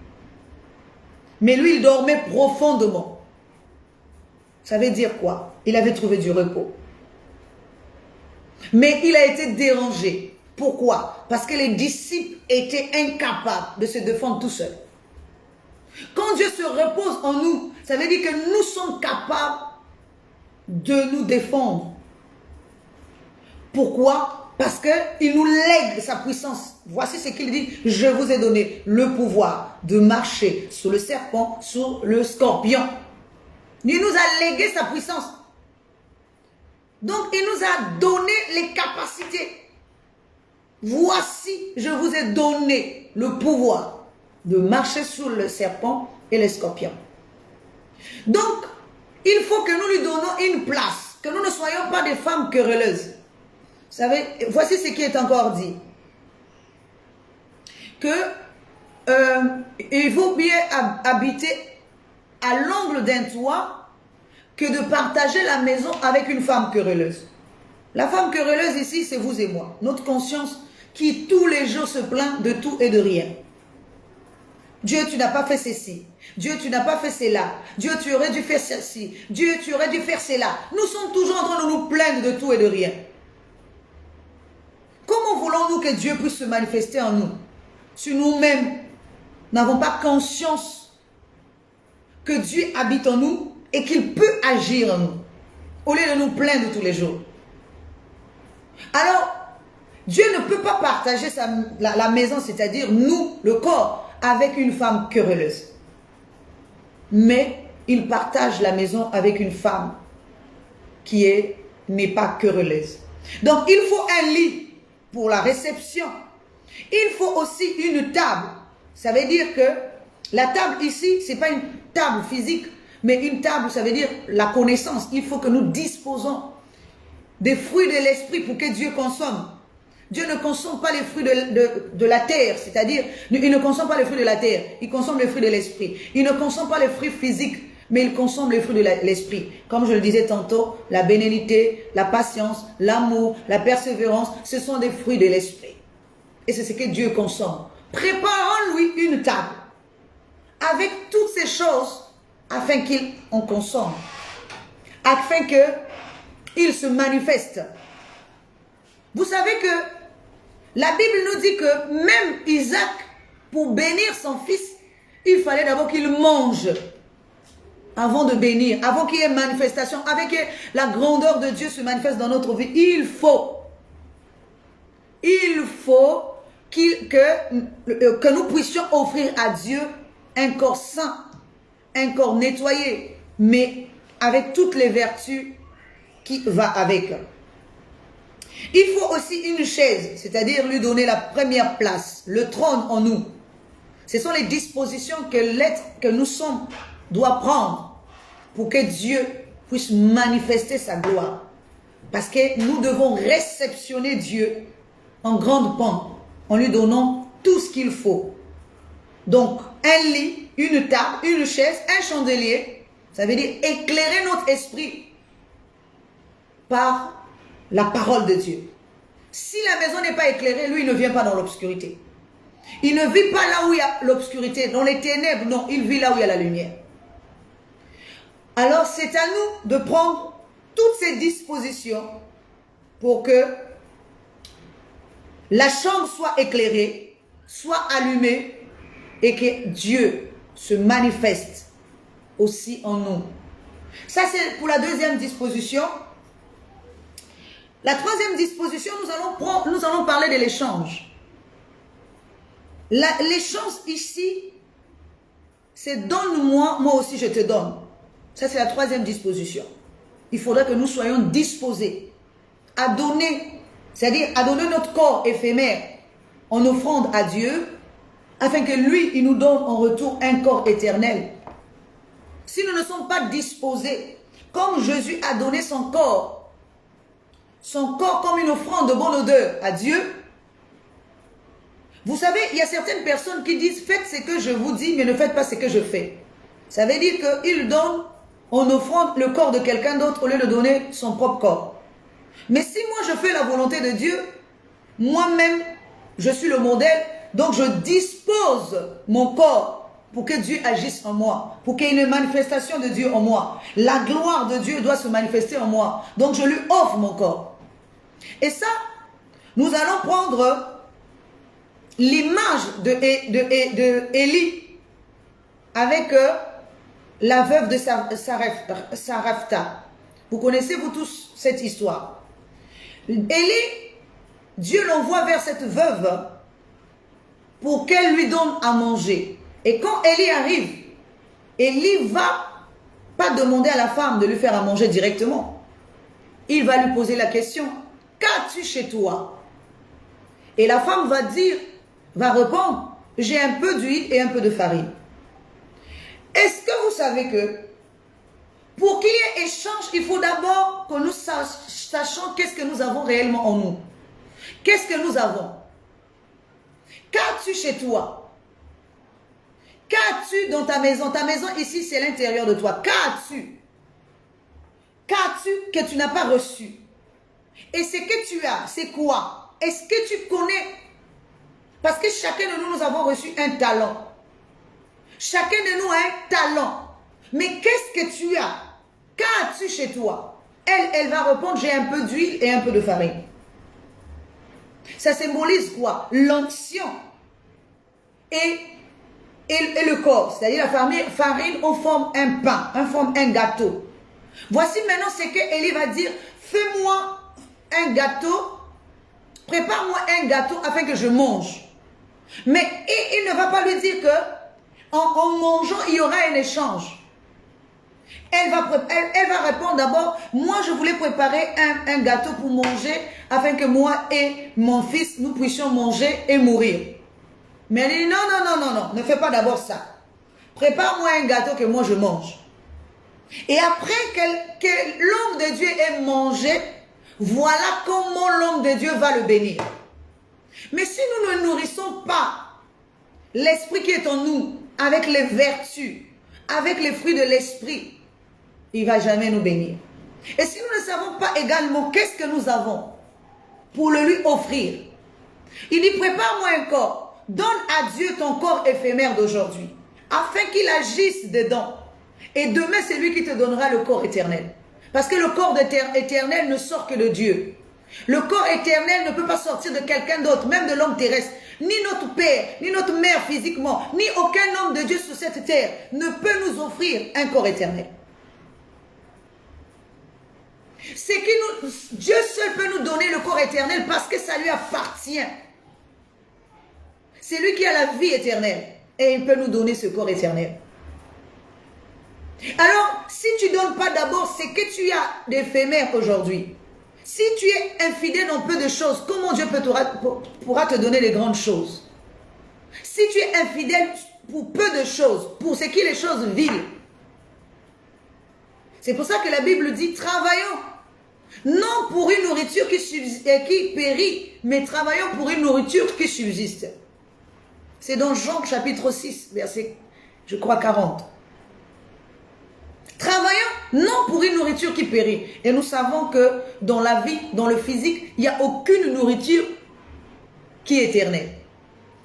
Mais lui, il dormait profondément. Ça veut dire quoi? Il avait trouvé du repos. Mais il a été dérangé. Pourquoi? Parce que les disciples étaient incapables de se défendre tout seuls. Quand Dieu se repose en nous, ça veut dire que nous sommes capables de nous défendre. Pourquoi? Parce qu'il nous lègue sa puissance. Voici ce qu'il dit. Je vous ai donné le pouvoir de marcher sur le serpent, sur le scorpion. Il nous a légué sa puissance. Donc, il nous a donné les capacités. Voici, je vous ai donné le pouvoir de marcher sur le serpent et les scorpions. Donc, il faut que nous lui donnons une place, que nous ne soyons pas des femmes querelleuses. Vous savez, voici ce qui est encore dit. Il vaut bien habiter à l'angle d'un toit que de partager la maison avec une femme querelleuse. La femme querelleuse ici, c'est vous et moi. Notre conscience qui tous les jours se plaint de tout et de rien. Dieu, tu n'as pas fait ceci. Dieu, tu n'as pas fait cela. Dieu, tu aurais dû faire ceci. Dieu, tu aurais dû faire cela. Nous sommes toujours en train de nous plaindre de tout et de rien. Comment voulons-nous que Dieu puisse se manifester en nous si nous-mêmes n'avons pas conscience que Dieu habite en nous et qu'il peut agir en nous, au lieu de nous plaindre tous les jours? Alors, Dieu ne peut pas partager la maison, c'est-à-dire nous, le corps, avec une femme querelleuse. Mais il partage la maison avec une femme qui n'est pas querelleuse. Donc, il faut un lit pour la réception. Il faut aussi une table. Ça veut dire que la table ici, ce n'est pas une table physique, mais une table, ça veut dire la connaissance. Il faut que nous disposons des fruits de l'esprit pour que Dieu consomme. Dieu ne consomme pas les fruits de la terre, c'est-à-dire, il ne consomme pas les fruits de la terre, il consomme les fruits de l'esprit. Il ne consomme pas les fruits physiques, mais il consomme les fruits de l'esprit. Comme je le disais tantôt, la bénédiction, la patience, l'amour, la persévérance, ce sont des fruits de l'esprit. Et c'est ce que Dieu consomme. Préparons-lui une table avec toutes ces choses afin qu'on consomme, afin qu'il se manifeste. Vous savez que la Bible nous dit que même Isaac, pour bénir son fils, il fallait d'abord qu'il mange. avant de bénir, avant qu'il y ait manifestation, avec que la grandeur de Dieu se manifeste dans notre vie, il faut que nous puissions offrir à Dieu un corps saint, un corps nettoyé, mais avec toutes les vertus qui vont avec. Il faut aussi une chaise, c'est-à-dire lui donner la première place, le trône en nous. Ce sont les dispositions que l'être que nous sommes doit prendre pour que Dieu puisse manifester sa gloire. Parce que nous devons réceptionner Dieu en grande pompe, en lui donnant tout ce qu'il faut. Donc, un lit, une table, une chaise, un chandelier, ça veut dire éclairer notre esprit par la parole de Dieu. Si la maison n'est pas éclairée, lui, il ne vient pas dans l'obscurité. Il ne vit pas là où il y a l'obscurité, dans les ténèbres, non, il vit là où il y a la lumière. Alors, c'est à nous de prendre toutes ces dispositions pour que la chambre soit éclairée, soit allumée et que Dieu se manifeste aussi en nous. Ça, c'est pour la deuxième disposition. La troisième disposition, nous allons parler de l'échange. L'échange ici, c'est donne-moi, moi aussi je te donne. Ça, c'est la troisième disposition. Il faudra que nous soyons disposés à donner, c'est-à-dire à donner notre corps éphémère en offrande à Dieu, afin que lui, il nous donne en retour un corps éternel. Si nous ne sommes pas disposés, comme Jésus a donné son corps comme une offrande de bonne odeur à Dieu, vous savez, il y a certaines personnes qui disent, faites ce que je vous dis, mais ne faites pas ce que je fais. Ça veut dire qu'ils donnent en offrande le corps de quelqu'un d'autre au lieu de donner son propre corps. Mais si moi je fais la volonté de Dieu, moi-même, je suis le modèle, donc je dispose mon corps pour que Dieu agisse en moi, pour qu'il y ait une manifestation de Dieu en moi. La gloire de Dieu doit se manifester en moi. Donc je lui offre mon corps. Et ça, nous allons prendre l'image de Élie avec la veuve de Sarepta. Vous connaissez vous tous cette histoire. Élie, Dieu l'envoie vers cette veuve pour qu'elle lui donne à manger. Et quand Élie arrive, Élie va pas demander à la femme de lui faire à manger directement. Il va lui poser la question, qu'as-tu chez toi? Et la femme va répondre, j'ai un peu d'huile et un peu de farine. Est-ce que vous savez que pour qu'il y ait échange, il faut d'abord que nous sachions qu'est-ce que nous avons réellement en nous. Qu'est-ce que nous avons? Qu'as-tu chez toi? Qu'as-tu dans ta maison? Ta maison ici, c'est l'intérieur de toi. Qu'as-tu? Qu'as-tu que tu n'as pas reçu? Et ce que tu as, c'est quoi? Est-ce que tu connais? Parce que chacun de nous, nous avons reçu un talent. Chacun de nous a un talent. Mais qu'est-ce que tu as? Qu'as-tu chez toi? Elle va répondre, j'ai un peu d'huile et un peu de farine. Ça symbolise quoi? L'onction et le corps. C'est-à-dire la farine, on forme un pain, on forme un gâteau. Voici maintenant ce que Élie va dire. Fais-moi un gâteau, prépare-moi un gâteau afin que je mange. Mais il ne va pas lui dire que en mangeant, il y aura un échange. Elle va répondre d'abord, moi je voulais préparer un gâteau pour manger afin que moi et mon fils, nous puissions manger et mourir. Mais elle dit, non, ne fais pas d'abord ça. Prépare-moi un gâteau que moi je mange. Et après que l'homme de Dieu ait mangé, voilà comment l'homme de Dieu va le bénir. Mais si nous ne nourrissons pas l'esprit qui est en nous, avec les vertus, avec les fruits de l'esprit, il ne va jamais nous bénir. Et si nous ne savons pas également qu'est-ce que nous avons pour le lui offrir, il dit, prépare-moi un corps, donne à Dieu ton corps éphémère d'aujourd'hui, afin qu'il agisse dedans. Et demain, c'est lui qui te donnera le corps éternel. Parce que le corps éternel ne sort que de Dieu. Le corps éternel ne peut pas sortir de quelqu'un d'autre, même de l'homme terrestre. ni notre père, ni notre mère physiquement, ni aucun homme de Dieu sur cette terre ne peut nous offrir un corps éternel. Dieu seul peut nous donner le corps éternel parce que ça lui appartient. C'est lui qui a la vie éternelle et il peut nous donner ce corps éternel. Alors, si tu ne donnes pas d'abord ce que tu as d'éphémère aujourd'hui, si tu es infidèle dans peu de choses, comment Dieu pourra te donner les grandes choses? Si tu es infidèle pour peu de choses, pour ce qui est les choses viles, c'est pour ça que la Bible dit, travaillons, non pour une nourriture qui périt, mais travaillons pour une nourriture qui subsiste. C'est dans Jean chapitre 6, verset, je crois, 40. Travaillons non pour une nourriture qui périt. Et nous savons que dans la vie, dans le physique, il n'y a aucune nourriture qui est éternelle.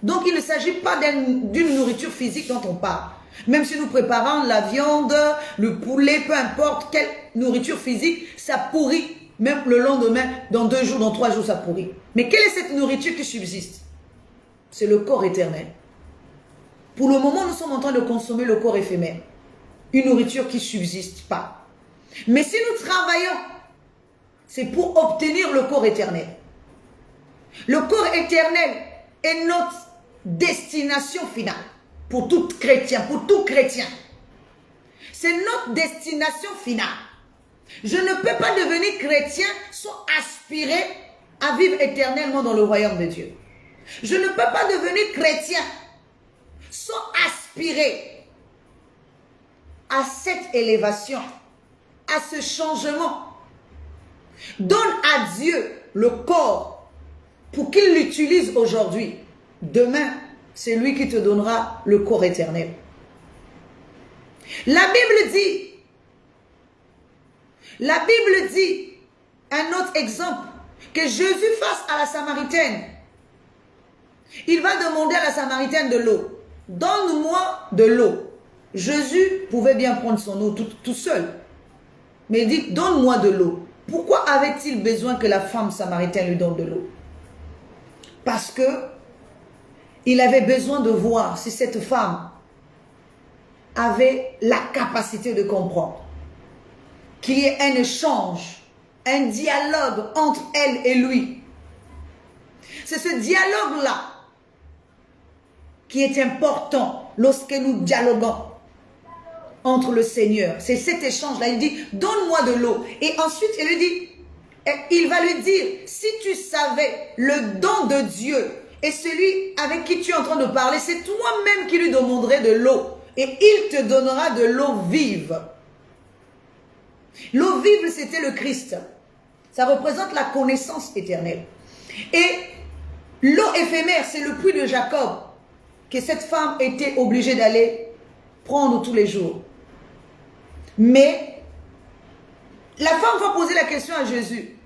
Donc il ne s'agit pas d'une nourriture physique dont on parle. Même si nous préparons la viande, le poulet, peu importe quelle nourriture physique, ça pourrit. Même le lendemain, dans 2 jours, dans 3 jours, ça pourrit. Mais quelle est cette nourriture qui subsiste? C'est le corps éternel. Pour le moment, nous sommes en train de consommer le corps éphémère. Une nourriture qui ne subsiste pas. Mais si nous travaillons, c'est pour obtenir le corps éternel. Le corps éternel est notre destination finale. Pour tout chrétien, c'est notre destination finale. Je ne peux pas devenir chrétien sans aspirer à vivre éternellement dans le royaume de Dieu. Je ne peux pas devenir chrétien sans aspirer à cette élévation, à ce changement. Donne à Dieu le corps pour qu'il l'utilise aujourd'hui. Demain, c'est lui qui te donnera le corps éternel. La Bible dit, un autre exemple, que Jésus face à la Samaritaine, il va demander à la Samaritaine de l'eau. Donne-moi de l'eau. Jésus pouvait bien prendre son eau tout seul. Mais il dit, donne-moi de l'eau. Pourquoi avait-il besoin que la femme samaritaine lui donne de l'eau? Parce que il avait besoin de voir si cette femme avait la capacité de comprendre. Qu'il y ait un échange, un dialogue entre elle et lui. C'est ce dialogue-là qui est important lorsque nous dialoguons entre le Seigneur. C'est cet échange-là. Il dit, donne-moi de l'eau. Et ensuite, il va lui dire, si tu savais le don de Dieu et celui avec qui tu es en train de parler, c'est toi-même qui lui demanderais de l'eau. Et il te donnera de l'eau vive. L'eau vive, c'était le Christ. Ça représente la connaissance éternelle. Et l'eau éphémère, c'est le puits de Jacob que cette femme était obligée d'aller prendre tous les jours. Mais la femme va poser la question à Jésus.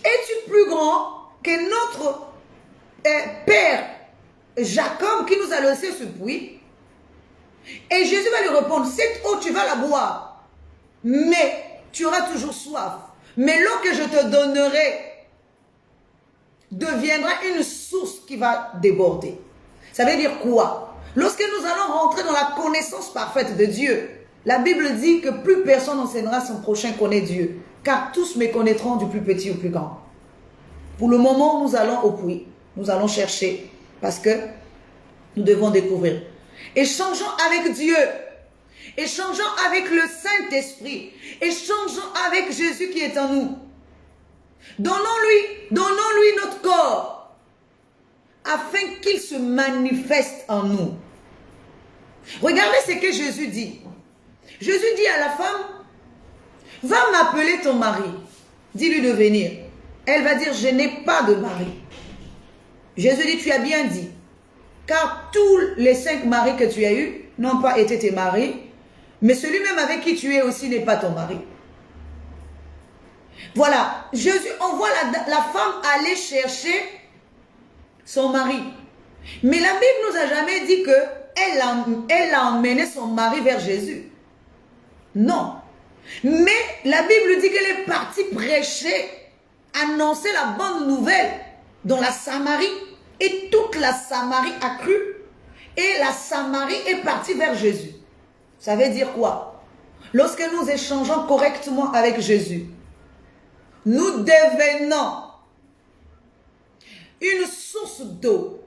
Es-tu plus grand que notre père Jacob qui nous a laissé ce puits? Et Jésus va lui répondre, cette eau tu vas la boire, mais tu auras toujours soif. Mais l'eau que je te donnerai deviendra une source qui va déborder. Ça veut dire quoi? Lorsque nous allons rentrer dans la connaissance parfaite de Dieu, la Bible dit que plus personne enseignera son prochain connaît Dieu, car tous me connaîtront du plus petit au plus grand. Pour le moment, nous allons au puits. Nous allons chercher parce que nous devons découvrir. Échangeons avec Dieu. Échangeons avec le Saint-Esprit. Échangeons avec Jésus qui est en nous. Donnons-lui notre corps afin qu'il se manifeste en nous. Regardez ce que Jésus dit. Jésus dit à la femme, va m'appeler ton mari. Dis-lui de venir. Elle va dire, je n'ai pas de mari. Jésus dit, tu as bien dit. Car tous les 5 maris que tu as eus n'ont pas été tes maris, mais celui-même avec qui tu es aussi n'est pas ton mari. Voilà, Jésus envoie la femme aller chercher son mari. Mais la Bible nous a jamais dit qu'elle a emmené son mari vers Jésus. Non. Mais la Bible dit qu'elle est partie prêcher, annoncer la bonne nouvelle dans la Samarie. Et toute la Samarie a cru. Et la Samarie est partie vers Jésus. Ça veut dire quoi? Lorsque nous échangeons correctement avec Jésus, nous devenons une source d'eau.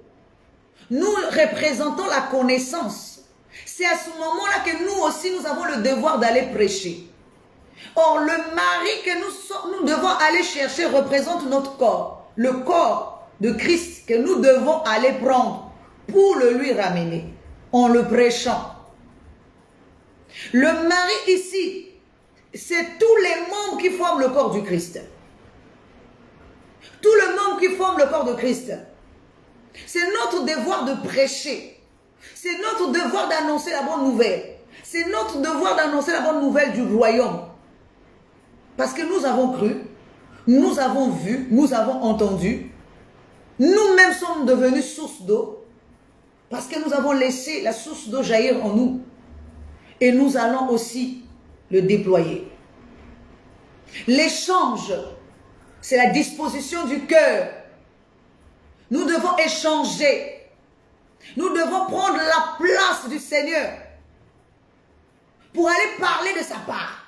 Nous représentons la connaissance. C'est à ce moment-là que nous aussi, nous avons le devoir d'aller prêcher. Or, le mari que nous devons aller chercher représente notre corps. Le corps de Christ que nous devons aller prendre pour le lui ramener en le prêchant. Le mari ici, c'est tous les membres qui forment le corps du Christ. Tout le monde qui forme le corps de Christ. C'est notre devoir de prêcher. C'est notre devoir d'annoncer la bonne nouvelle. C'est notre devoir d'annoncer la bonne nouvelle du royaume. Parce que nous avons cru, nous avons vu, nous avons entendu. Nous-mêmes sommes devenus source d'eau. Parce que nous avons laissé la source d'eau jaillir en nous. Et nous allons aussi le déployer. L'échange, c'est la disposition du cœur. Nous devons échanger. Nous devons prendre la place du Seigneur pour aller parler de sa part.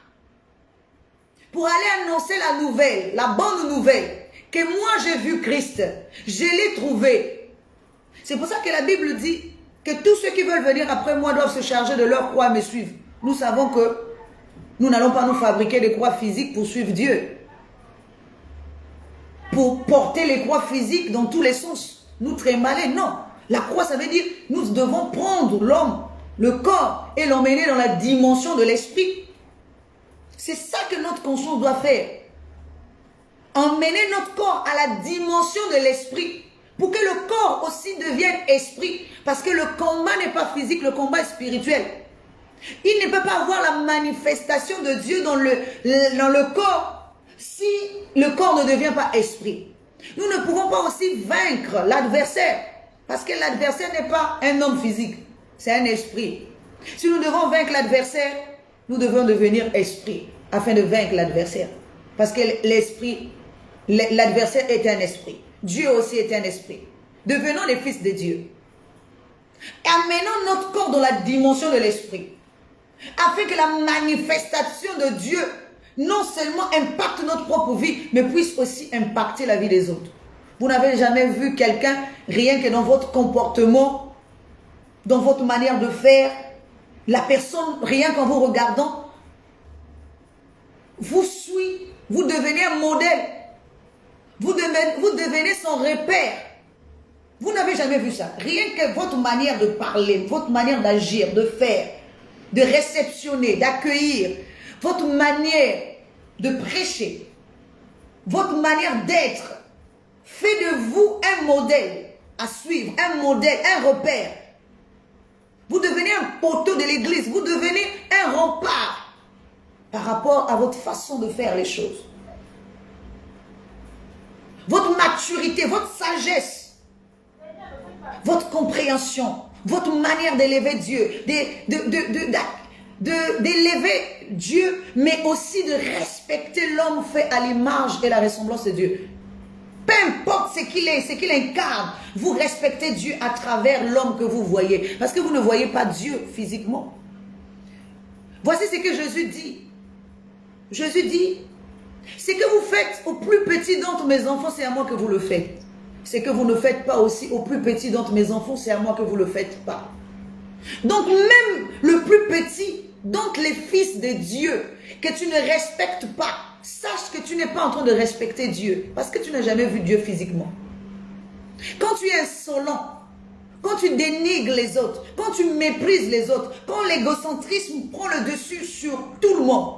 Pour aller annoncer la nouvelle, la bonne nouvelle, que moi j'ai vu Christ, je l'ai trouvé. C'est pour ça que la Bible dit que tous ceux qui veulent venir après moi doivent se charger de leur croix et me suivre. Nous savons que nous n'allons pas nous fabriquer des croix physiques pour suivre Dieu. Pour porter les croix physiques dans tous les sens. Nous trémaler, non. La croix, ça veut dire nous devons prendre l'homme, le corps, et l'emmener dans la dimension de l'esprit. C'est ça que notre conscience doit faire. Emmener notre corps à la dimension de l'esprit. Pour que le corps aussi devienne esprit. Parce que le combat n'est pas physique, le combat est spirituel. Il ne peut pas avoir la manifestation de Dieu dans le corps si le corps ne devient pas esprit. Nous ne pouvons pas aussi vaincre l'adversaire. Parce que l'adversaire n'est pas un homme physique. C'est un esprit. Si nous devons vaincre l'adversaire, nous devons devenir esprit afin de vaincre l'adversaire. Parce que l'esprit, l'adversaire est un esprit. Dieu aussi est un esprit. Devenons les fils de Dieu. Amenons notre corps dans la dimension de l'esprit. Afin que la manifestation de Dieu non seulement impacte notre propre vie, mais puisse aussi impacter la vie des autres. Vous n'avez jamais vu quelqu'un, rien que dans votre comportement, dans votre manière de faire, la personne, rien qu'en vous regardant, vous suit, vous devenez un modèle. Vous devenez son repère. Vous n'avez jamais vu ça. Rien que votre manière de parler, votre manière d'agir, de faire, de réceptionner, d'accueillir, votre manière de prêcher, votre manière d'être, fait de vous un modèle à suivre, un modèle, un repère. Vous devenez un poteau de l'église, vous devenez un rempart par rapport à votre façon de faire les choses. Votre maturité, votre sagesse, votre compréhension, votre manière d'élever Dieu, d'élever Dieu, mais aussi de respecter l'homme fait à l'image et la ressemblance de Dieu. Peu importe ce qu'il est, ce qu'il incarne, vous respectez Dieu à travers l'homme que vous voyez. Parce que vous ne voyez pas Dieu physiquement. Voici ce que Jésus dit. Jésus dit, ce que vous faites au plus petit d'entre mes enfants, c'est à moi que vous le faites. Ce que vous ne faites pas aussi au plus petit d'entre mes enfants, c'est à moi que vous ne le faites pas. Donc même le plus petit d'entre les fils de Dieu, que tu ne respectes pas, sache que tu n'es pas en train de respecter Dieu, parce que tu n'as jamais vu Dieu physiquement. Quand tu es insolent, quand tu dénigres les autres, quand tu méprises les autres, quand l'égocentrisme prend le dessus sur tout le monde,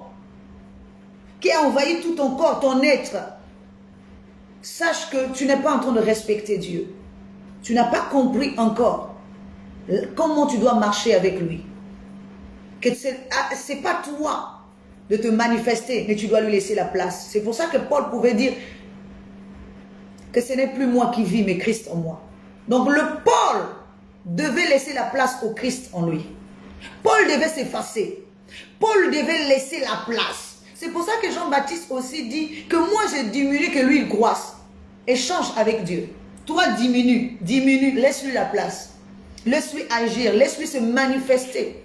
qui a envahi tout ton corps, ton être, sache que tu n'es pas en train de respecter Dieu. Tu n'as pas compris encore comment tu dois marcher avec lui. Que c'est pas toi de te manifester, mais tu dois lui laisser la place. C'est pour ça que Paul pouvait dire que ce n'est plus moi qui vis, mais Christ en moi. Donc le Paul devait laisser la place au Christ en lui. Paul devait s'effacer. Paul devait laisser la place. C'est pour ça que Jean-Baptiste aussi dit que moi je diminue, que lui il croisse. Échange avec Dieu. Toi, diminue, diminue, laisse-lui la place. Laisse-lui agir, laisse-lui se manifester.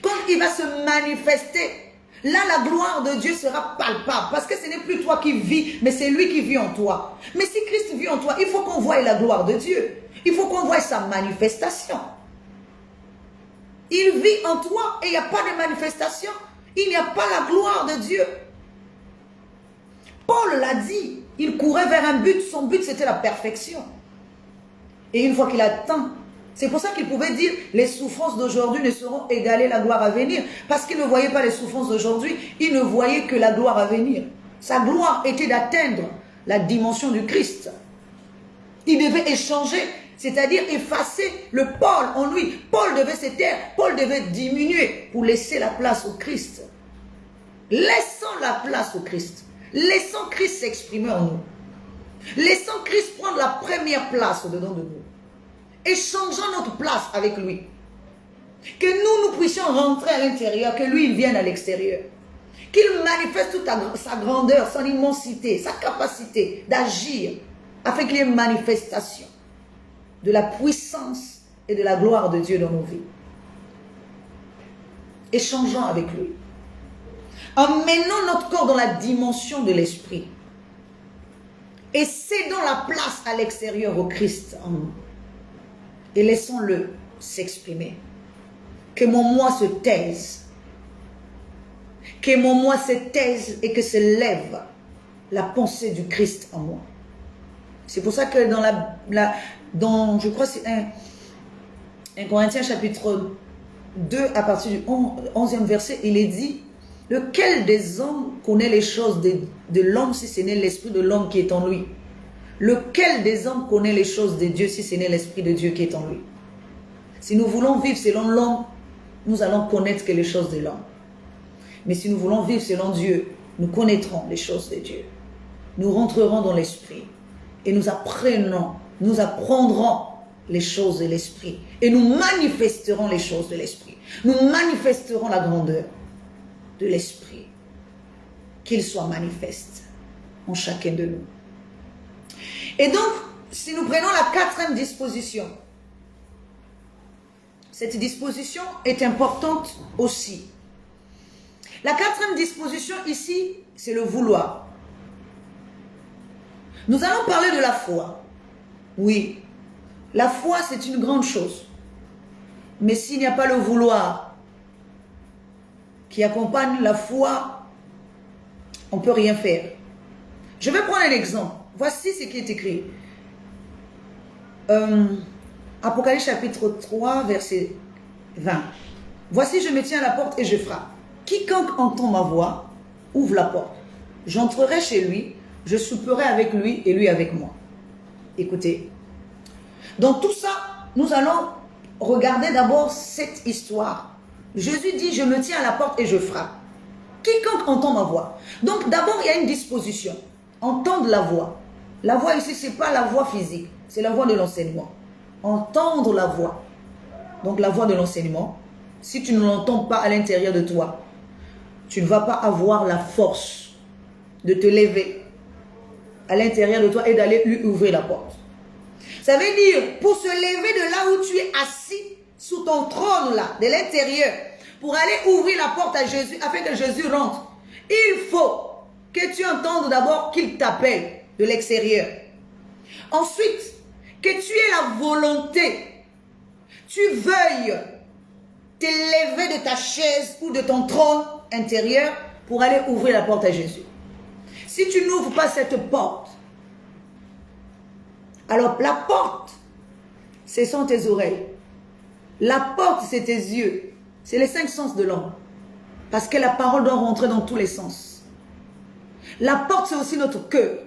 Quand il va se manifester, là, la gloire de Dieu sera palpable. Parce que ce n'est plus toi qui vis, mais c'est lui qui vit en toi. Mais si Christ vit en toi, il faut qu'on voie la gloire de Dieu. Il faut qu'on voie sa manifestation. Il vit en toi et il n'y a pas de manifestation. Il n'y a pas la gloire de Dieu. Paul l'a dit. Il courait vers un but. Son but, c'était la perfection. Et une fois qu'il atteint, c'est pour ça qu'il pouvait dire les souffrances d'aujourd'hui ne seront égalées à la gloire à venir. Parce qu'il ne voyait pas les souffrances d'aujourd'hui. Il ne voyait que la gloire à venir. Sa gloire était d'atteindre la dimension du Christ. Il devait échanger, c'est-à-dire effacer le Paul en lui. Paul devait se taire, Paul devait diminuer pour laisser la place au Christ. Laissons la place au Christ. Laissons Christ s'exprimer en nous. Laissons Christ prendre la première place au-dedans de nous. Échangeons notre place avec lui. Que nous puissions rentrer à l'intérieur, que lui, il vienne à l'extérieur. Qu'il manifeste toute sa grandeur, son immensité, sa capacité d'agir, afin qu'il y ait une manifestation de la puissance et de la gloire de Dieu dans nos vies. Échangeons avec lui. Emmenons notre corps dans la dimension de l'esprit. Et cédons la place à l'extérieur au Christ en nous. Et laissons-le s'exprimer. Que mon moi se taise. Que mon moi se taise et que se lève la pensée du Christ en moi. C'est pour ça que dans je crois que c'est 1 Corinthiens chapitre 2 à partir du 11e verset, il est dit: lequel des hommes connaît les choses de l'homme si ce n'est l'esprit de l'homme qui est en lui? Lequel des hommes connaît les choses de Dieu si ce n'est l'esprit de Dieu qui est en lui? Si nous voulons vivre selon l'homme, nous allons connaître que les choses de l'homme. Mais si nous voulons vivre selon Dieu, nous connaîtrons les choses de Dieu. Nous rentrerons dans l'esprit et nous apprendrons les choses de l'esprit. Et nous manifesterons les choses de l'esprit. Nous manifesterons la grandeur de l'esprit. Qu'il soit manifeste en chacun de nous. Et donc, si nous prenons la 4e disposition, cette disposition est importante aussi. La 4e disposition ici, c'est le vouloir. Nous allons parler de la foi. Oui, la foi c'est une grande chose. Mais s'il n'y a pas le vouloir qui accompagne la foi, on ne peut rien faire. Je vais prendre un exemple. Voici ce qui est écrit. Apocalypse chapitre 3, verset 20. Voici, je me tiens à la porte et je frappe. Quiconque entend ma voix, ouvre la porte. J'entrerai chez lui, je souperai avec lui et lui avec moi. Écoutez. Dans tout ça, nous allons regarder d'abord cette histoire. Jésus dit, je me tiens à la porte et je frappe. Quiconque entend ma voix. Donc d'abord, il y a une disposition. Entendre la voix. La voix ici, ce n'est pas la voix physique, c'est la voix de l'enseignement. Entendre la voix. Donc la voix de l'enseignement, si tu ne l'entends pas à l'intérieur de toi, tu ne vas pas avoir la force de te lever à l'intérieur de toi et d'aller lui ouvrir la porte. Ça veut dire, pour se lever de là où tu es assis, sous ton trône là, de l'intérieur, pour aller ouvrir la porte à Jésus, afin que Jésus rentre, il faut que tu entendes d'abord qu'il t'appelle de l'extérieur. Ensuite, que tu aies la volonté, tu veuilles te lever de ta chaise ou de ton trône intérieur pour aller ouvrir la porte à Jésus. Si tu n'ouvres pas cette porte, alors la porte, ce sont tes oreilles. La porte, c'est tes yeux. C'est les 5 sens de l'homme. Parce que la parole doit rentrer dans tous les sens. La porte, c'est aussi notre cœur.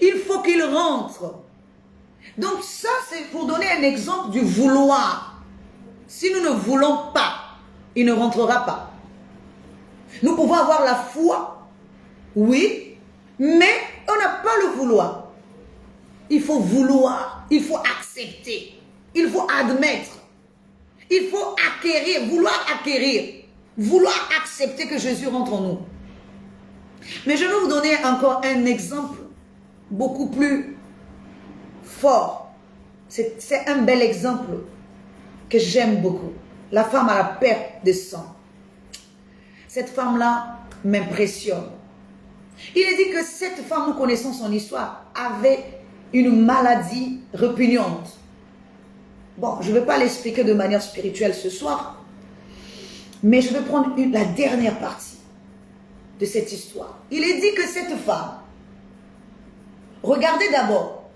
Il faut qu'il rentre. Donc ça, c'est pour donner un exemple du vouloir. Si nous ne voulons pas, il ne rentrera pas. Nous pouvons avoir la foi, oui, mais on n'a pas le vouloir. Il faut vouloir, il faut accepter, il faut admettre, il faut acquérir, vouloir accepter que Jésus rentre en nous. Mais je vais vous donner encore un exemple beaucoup plus fort. C'est un bel exemple que j'aime beaucoup. La femme à la perte de sang. Cette femme-là m'impressionne. Il est dit que cette femme, nous connaissons son histoire, avait une maladie répugnante. Bon, je ne vais pas l'expliquer de manière spirituelle ce soir, mais je vais prendre la dernière partie de cette histoire. Il est dit que cette femme, regardez d'abord,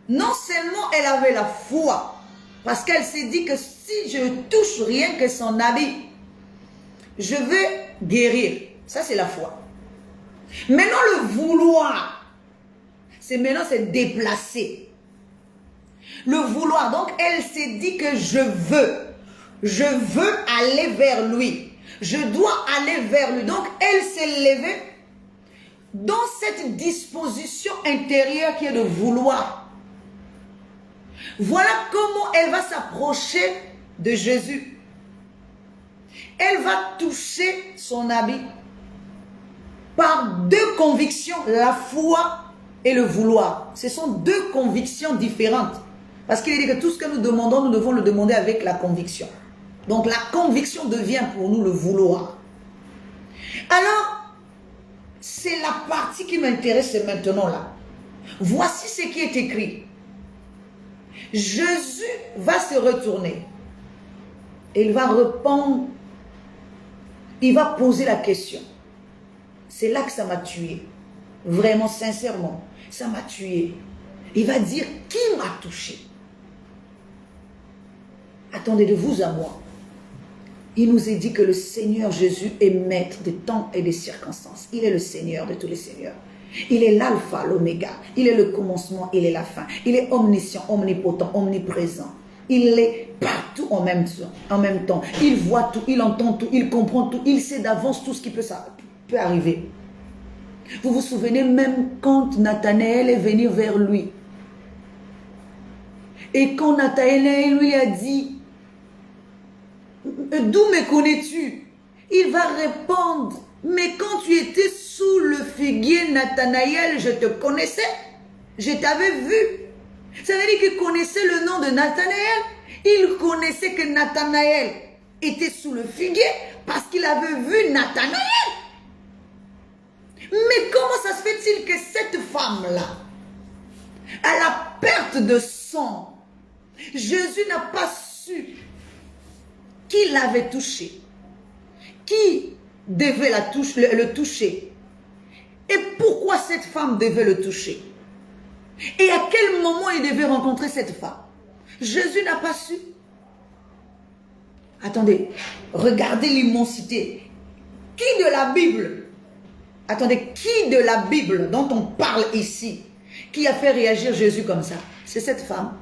non seulement elle avait la foi, parce qu'elle s'est dit que si je touche rien que son habit, je vais guérir. Ça, c'est la foi. Maintenant, le vouloir, c'est déplacer. Le vouloir, donc elle s'est dit que je veux aller vers lui. Je dois aller vers lui. Donc, elle s'est levée dans cette disposition intérieure qui est de vouloir. Voilà comment elle va s'approcher de Jésus. Elle va toucher son habit par deux convictions, la foi et le vouloir. Ce sont deux convictions différentes. Parce qu'il dit que tout ce que nous demandons, nous devons le demander avec la conviction. Donc la conviction devient pour nous le vouloir. Alors, c'est la partie qui m'intéresse maintenant là. Voici ce qui est écrit. Jésus va se retourner. Il va répondre. Il va poser la question. C'est là que ça m'a tué. Vraiment, sincèrement, ça m'a tué. Il va dire, qui m'a touché? Attendez, de vous à moi. Il nous est dit que le Seigneur Jésus est maître des temps et des circonstances. Il est le Seigneur de tous les seigneurs. Il est l'alpha, l'oméga. Il est le commencement, il est la fin. Il est omniscient, omnipotent, omniprésent. Il est partout en même temps. Il voit tout, il entend tout, il comprend tout. Il sait d'avance tout ce qui peut arriver. Vous vous souvenez même quand Nathanaël est venu vers lui. Et quand Nathanaël lui a dit, d'où me connais-tu? Il va répondre, mais quand tu étais sous le figuier, Nathanaël, je te connaissais. Je t'avais vu. Ça veut dire qu'il connaissait le nom de Nathanaël. Il connaissait que Nathanaël était sous le figuier parce qu'il avait vu Nathanaël. Mais comment ça se fait-il que cette femme-là, à la perte de sang, Jésus n'a pas su qui l'avait touché, qui devait le toucher, et pourquoi cette femme devait le toucher, et à quel moment il devait rencontrer cette femme. Jésus n'a pas su. Attendez, regardez l'immensité. Qui de la Bible, attendez, qui de la Bible dont on parle ici, qui a fait réagir Jésus comme ça? C'est cette femme.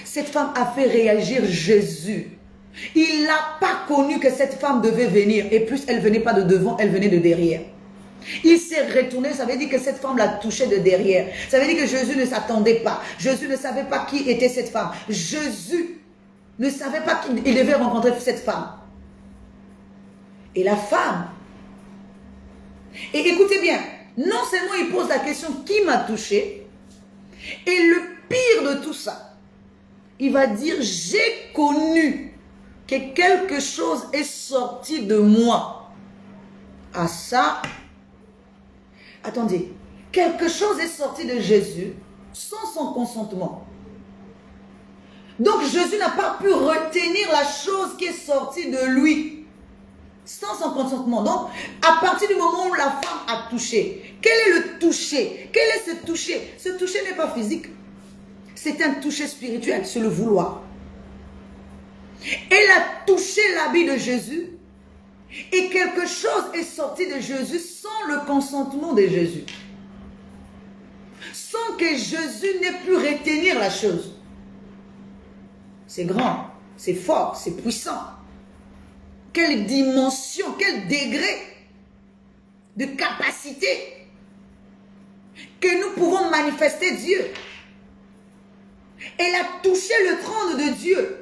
Cette femme a fait réagir Jésus. Il n'a pas connu que cette femme devait venir. Et plus, elle ne venait pas de devant, elle venait de derrière. Il s'est retourné, ça veut dire que cette femme l'a touché de derrière. Ça veut dire que Jésus ne s'attendait pas. Jésus ne savait pas qui était cette femme. Jésus ne savait pas qu'il devait rencontrer cette femme. Et la femme, et écoutez bien, non seulement il pose la question qui m'a touché, et le pire de tout ça, il va dire j'ai connu que quelque chose est sorti de moi. Ah ça, attendez, quelque chose est sorti de Jésus sans son consentement. Donc Jésus n'a pas pu retenir la chose qui est sortie de lui sans son consentement. Donc à partir du moment où la femme a touché, quel est le toucher? Quel est ce toucher? Ce toucher n'est pas physique. C'est un toucher spirituel, c'est le vouloir. Elle a touché l'habit de Jésus et quelque chose est sorti de Jésus sans le consentement de Jésus. Sans que Jésus n'ait pu retenir la chose. C'est grand, c'est fort, c'est puissant. Quelle dimension, quel degré de capacité que nous pouvons manifester Dieu. Elle a touché le trône de Dieu.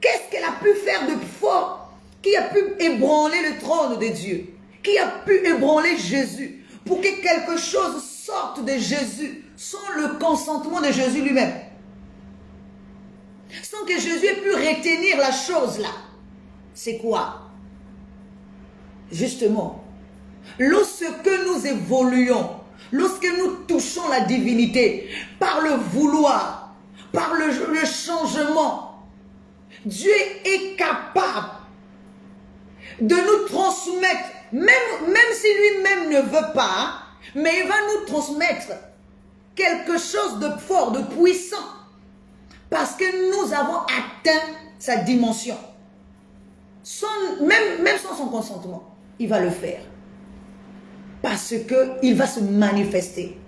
Qu'est-ce qu'elle a pu faire de fort qui a pu ébranler le trône de Dieu? Qui a pu ébranler Jésus pour que quelque chose sortent de Jésus sans le consentement de Jésus lui-même. Sans que Jésus ait pu retenir la chose là. C'est quoi? Justement, lorsque nous évoluons, lorsque nous touchons la divinité, par le vouloir, par le changement, Dieu est capable de nous transmettre, même si lui-même ne veut pas, mais il va nous transmettre quelque chose de fort, de puissant, parce que nous avons atteint sa dimension. Même sans son consentement, il va le faire. Parce qu'il va se manifester.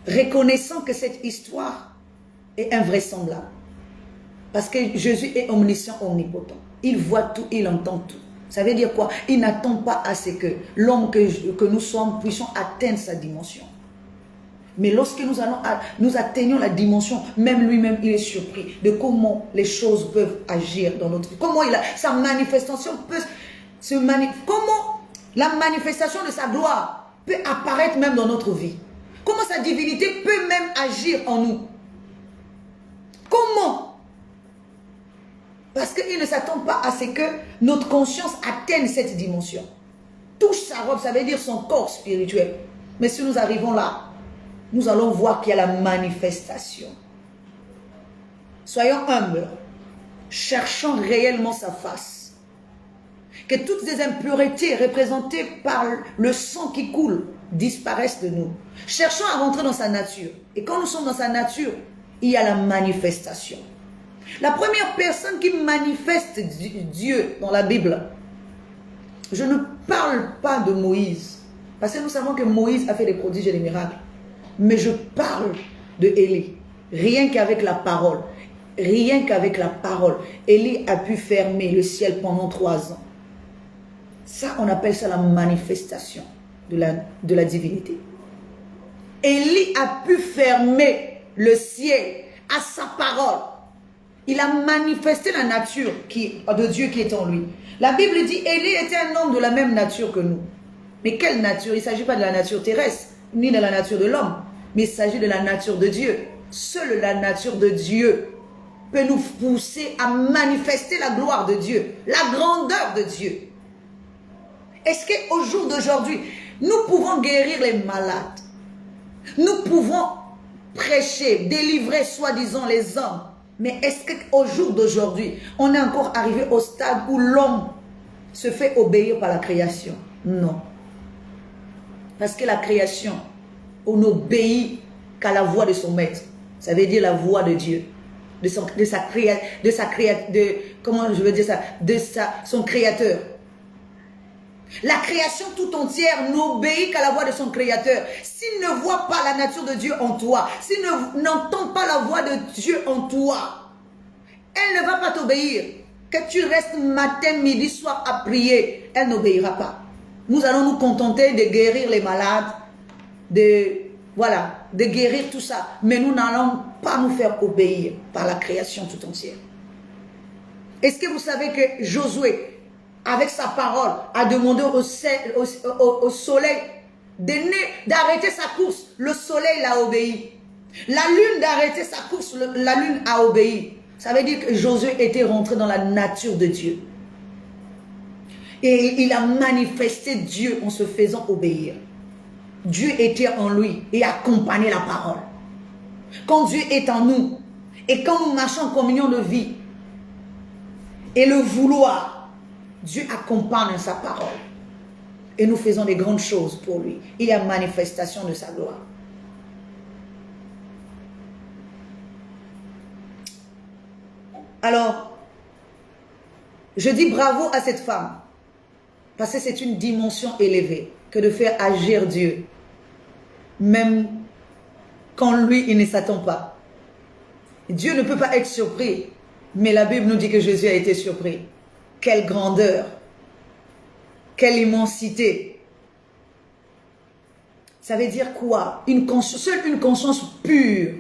Reconnaissant que cette histoire est invraisemblable. Parce que Jésus est omniscient, omnipotent. Il voit tout, il entend tout. Ça veut dire quoi? Il n'attend pas à ce que l'homme que nous sommes puissions atteindre sa dimension. Mais lorsque nous atteignons la dimension, même lui-même, il est surpris de comment les choses peuvent agir dans notre vie. Comment sa manifestation peut comment la manifestation de sa gloire peut apparaître même dans notre vie. Comment sa divinité peut même agir en nous. Comment? Parce qu'il ne s'attend pas à ce que notre conscience atteigne cette dimension. Touche sa robe, ça veut dire son corps spirituel. Mais si nous arrivons là, nous allons voir qu'il y a la manifestation. Soyons humbles. Cherchons réellement sa face. Que toutes les impuretés représentées par le sang qui coule disparaissent de nous. Cherchons à rentrer dans sa nature. Et quand nous sommes dans sa nature, il y a la manifestation. La première personne qui manifeste Dieu dans la Bible, je ne parle pas de Moïse. Parce que nous savons que Moïse a fait des prodiges et des miracles. Mais je parle de Élie. Rien qu'avec la parole. Rien qu'avec la parole. Élie a pu fermer le ciel pendant 3 ans. Ça, on appelle ça la manifestation de la divinité. Élie a pu fermer le ciel à sa parole. Il a manifesté la nature de Dieu qui est en lui. La Bible dit Élie était un homme de la même nature que nous. Mais quelle nature? Il ne s'agit pas de la nature terrestre, ni de la nature de l'homme, mais il s'agit de la nature de Dieu. Seule la nature de Dieu peut nous pousser à manifester la gloire de Dieu, la grandeur de Dieu. Est-ce qu'au jour d'aujourd'hui, nous pouvons guérir les malades? Nous pouvons prêcher, délivrer soi-disant les hommes. Mais est-ce qu'au jour d'aujourd'hui, on est encore arrivé au stade où l'homme se fait obéir par la création? Non. Parce que la création, on n'obéit qu'à la voix de son maître. Ça veut dire la voix de Dieu. Son créateur. La création tout entière n'obéit qu'à la voix de son créateur. S'il ne voit pas la nature de Dieu en toi, s'il n'entend pas la voix de Dieu en toi, elle ne va pas t'obéir. Que tu restes matin, midi, soir à prier, elle n'obéira pas. Nous allons nous contenter de guérir les malades, de guérir tout ça. Mais nous n'allons pas nous faire obéir par la création tout entière. Est-ce que vous savez que Josué, avec sa parole, a demandé au soleil d'arrêter sa course? Le soleil l'a obéi. La lune d'arrêter sa course, la lune a obéi. Ça veut dire que Josué était rentré dans la nature de Dieu. Et il a manifesté Dieu en se faisant obéir. Dieu était en lui et accompagnait la parole. Quand Dieu est en nous et quand nous marchons en communion de vie et le vouloir, Dieu accompagne sa parole. Et nous faisons des grandes choses pour lui. Il y a manifestation de sa gloire. Alors, je dis bravo à cette femme. Parce que c'est une dimension élevée que de faire agir Dieu. Même quand lui, il ne s'attend pas. Dieu ne peut pas être surpris. Mais la Bible nous dit que Jésus a été surpris. Quelle grandeur. Quelle immensité. Ça veut dire quoi? Seule une conscience pure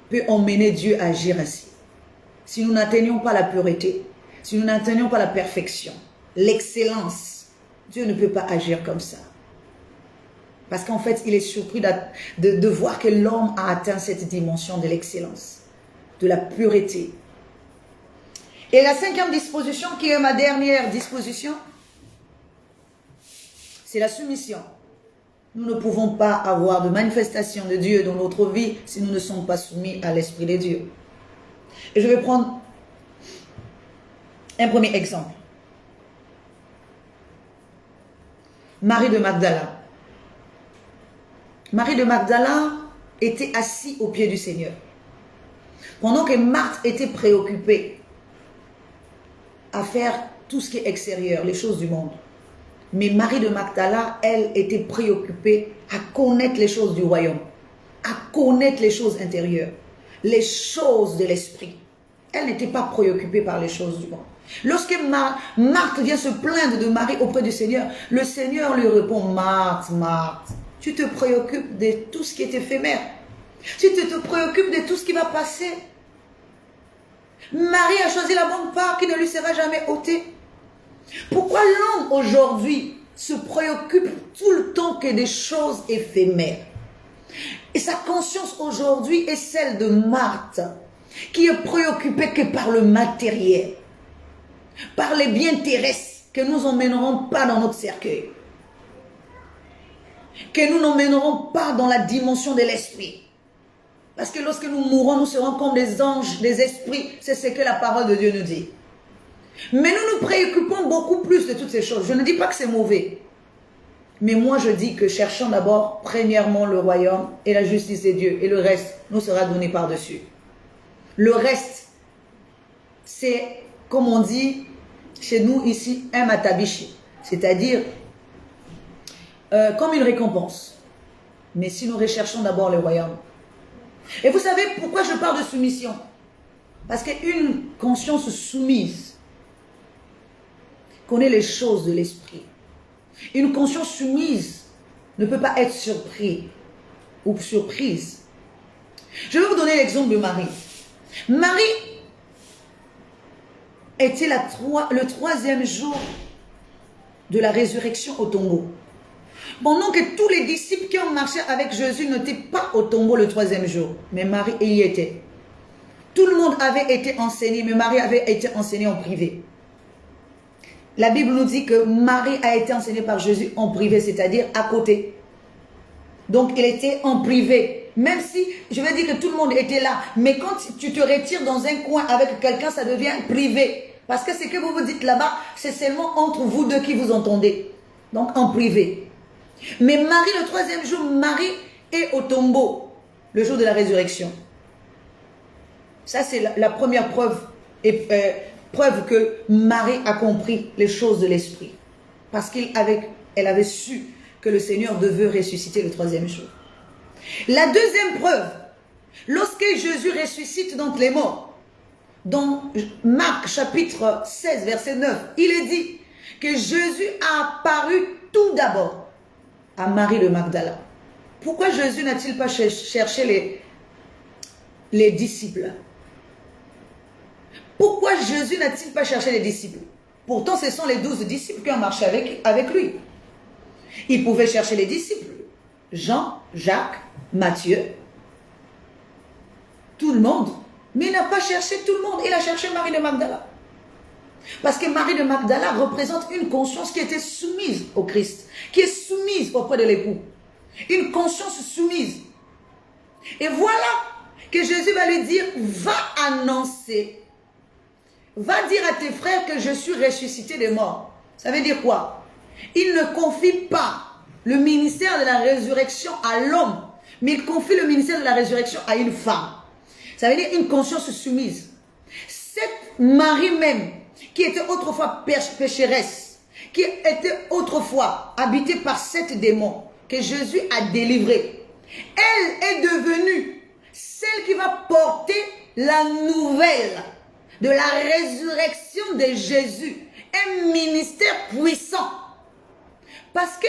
peut emmener Dieu à agir ainsi. Si nous n'atteignons pas la pureté, si nous n'atteignons pas la perfection, l'excellence, Dieu ne peut pas agir comme ça. Parce qu'en fait, il est surpris de voir que l'homme a atteint cette dimension de l'excellence, de la pureté. Et la 5e disposition, qui est ma dernière disposition, c'est la soumission. Nous ne pouvons pas avoir de manifestation de Dieu dans notre vie si nous ne sommes pas soumis à l'Esprit de Dieu. Et je vais prendre un premier exemple. Marie de Magdala. Marie de Magdala était assise aux pieds du Seigneur. Pendant que Marthe était préoccupée à faire tout ce qui est extérieur, les choses du monde. Mais Marie de Magdala, elle, était préoccupée à connaître les choses du royaume, à connaître les choses intérieures, les choses de l'esprit. Elle n'était pas préoccupée par les choses du monde. Lorsque Marthe vient se plaindre de Marie auprès du Seigneur, le Seigneur lui répond, Marthe, Marthe, tu te préoccupes de tout ce qui est éphémère. Tu te préoccupes de tout ce qui va passer. Marie a choisi la bonne part qui ne lui sera jamais ôtée. Pourquoi l'homme aujourd'hui se préoccupe tout le temps que des choses éphémères? Et sa conscience aujourd'hui est celle de Marthe, qui est préoccupée que par le matériel, par les biens terrestres que nous n'emmènerons pas dans notre cercueil, que nous n'emmènerons pas dans la dimension de l'esprit. Parce que lorsque nous mourrons, nous serons comme des anges, des esprits. C'est ce que la parole de Dieu nous dit. Mais nous nous préoccupons beaucoup plus de toutes ces choses. Je ne dis pas que c'est mauvais. Mais moi, je dis que cherchons d'abord, premièrement, le royaume et la justice de Dieu. Et le reste nous sera donné par-dessus. Le reste, c'est, comme on dit chez nous ici, un matabishi. C'est-à-dire, comme une récompense. Mais si nous recherchons d'abord le royaume. Et vous savez pourquoi je parle de soumission? Parce qu'une conscience soumise connaît les choses de l'esprit. Une conscience soumise ne peut pas être surpris ou surprise. Je vais vous donner l'exemple de Marie. Marie était le 3e jour de la résurrection au tombeau. Pendant que tous les disciples qui ont marché avec Jésus n'étaient pas au tombeau le 3e jour, mais Marie y était. Tout le monde avait été enseigné, mais Marie avait été enseignée en privé. La Bible nous dit que Marie a été enseignée par Jésus en privé, c'est-à-dire à côté. Donc, elle était en privé. Même si, je vais dire que tout le monde était là, mais quand tu te retires dans un coin avec quelqu'un, ça devient privé. Parce que ce que vous vous dites là-bas, c'est seulement entre vous deux qui vous entendez. Donc, en privé. Mais Marie, le 3e jour, Marie est au tombeau, le jour de la résurrection. Ça, c'est la première preuve, preuve que Marie a compris les choses de l'esprit. Parce qu'elle avait su que le Seigneur devait ressusciter le 3e jour. La deuxième preuve, lorsque Jésus ressuscite d'entre les morts, dans Marc chapitre 16, verset 9, il est dit que Jésus a apparu tout d'abord à Marie de Magdala. Pourquoi Jésus n'a-t-il pas cherché les disciples? Pourquoi Jésus n'a-t-il pas cherché les disciples? Pourtant, ce sont les 12 disciples qui ont marché avec lui. Il pouvait chercher les disciples. Jean, Jacques, Matthieu, tout le monde. Mais il n'a pas cherché tout le monde. Il a cherché Marie de Magdala. Parce que Marie de Magdala représente une conscience qui était soumise au Christ, qui est soumise auprès de l'époux. Une conscience soumise. Et voilà que Jésus va lui dire, va annoncer, va dire à tes frères que je suis ressuscité des morts. Ça veut dire quoi? Il ne confie pas le ministère de la résurrection à l'homme, mais il confie le ministère de la résurrection à une femme. Ça veut dire une conscience soumise. Cette Marie même, qui était autrefois pécheresse, qui était autrefois habitée par 7 démons, que Jésus a délivré, elle est devenue celle qui va porter la nouvelle de la résurrection de Jésus. Un ministère puissant. Parce que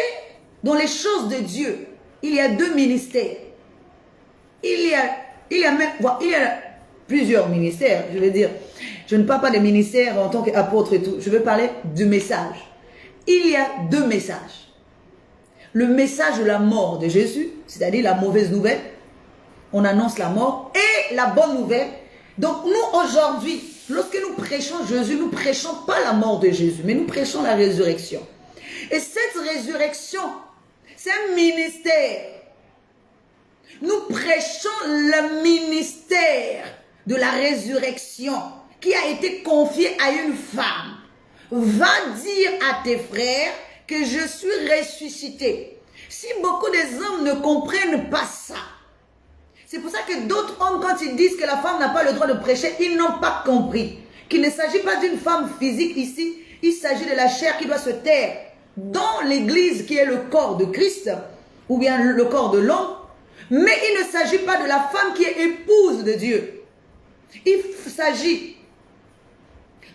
dans les choses de Dieu, il y a 2 ministères. Il y a plusieurs ministères, je veux dire. Je ne parle pas des ministères en tant qu'apôtre et tout. Je veux parler du message. il y a deux messages. Le message de la mort de Jésus, c'est-à-dire la mauvaise nouvelle. On annonce la mort et la bonne nouvelle. Donc nous aujourd'hui, lorsque nous prêchons Jésus, nous ne prêchons pas la mort de Jésus, mais nous prêchons la résurrection. Et cette résurrection, c'est un ministère. Nous prêchons le ministère de la résurrection qui a été confié à une femme. Va dire à tes frères que je suis ressuscité. Si beaucoup des hommes ne comprennent pas ça, c'est pour ça que d'autres hommes, quand ils disent que la femme n'a pas le droit de prêcher, ils n'ont pas compris qu'il ne s'agit pas d'une femme physique ici, il s'agit de la chair qui doit se taire dans l'église qui est le corps de Christ, ou bien le corps de l'homme, mais il ne s'agit pas de la femme qui est épouse de Dieu. Il s'agit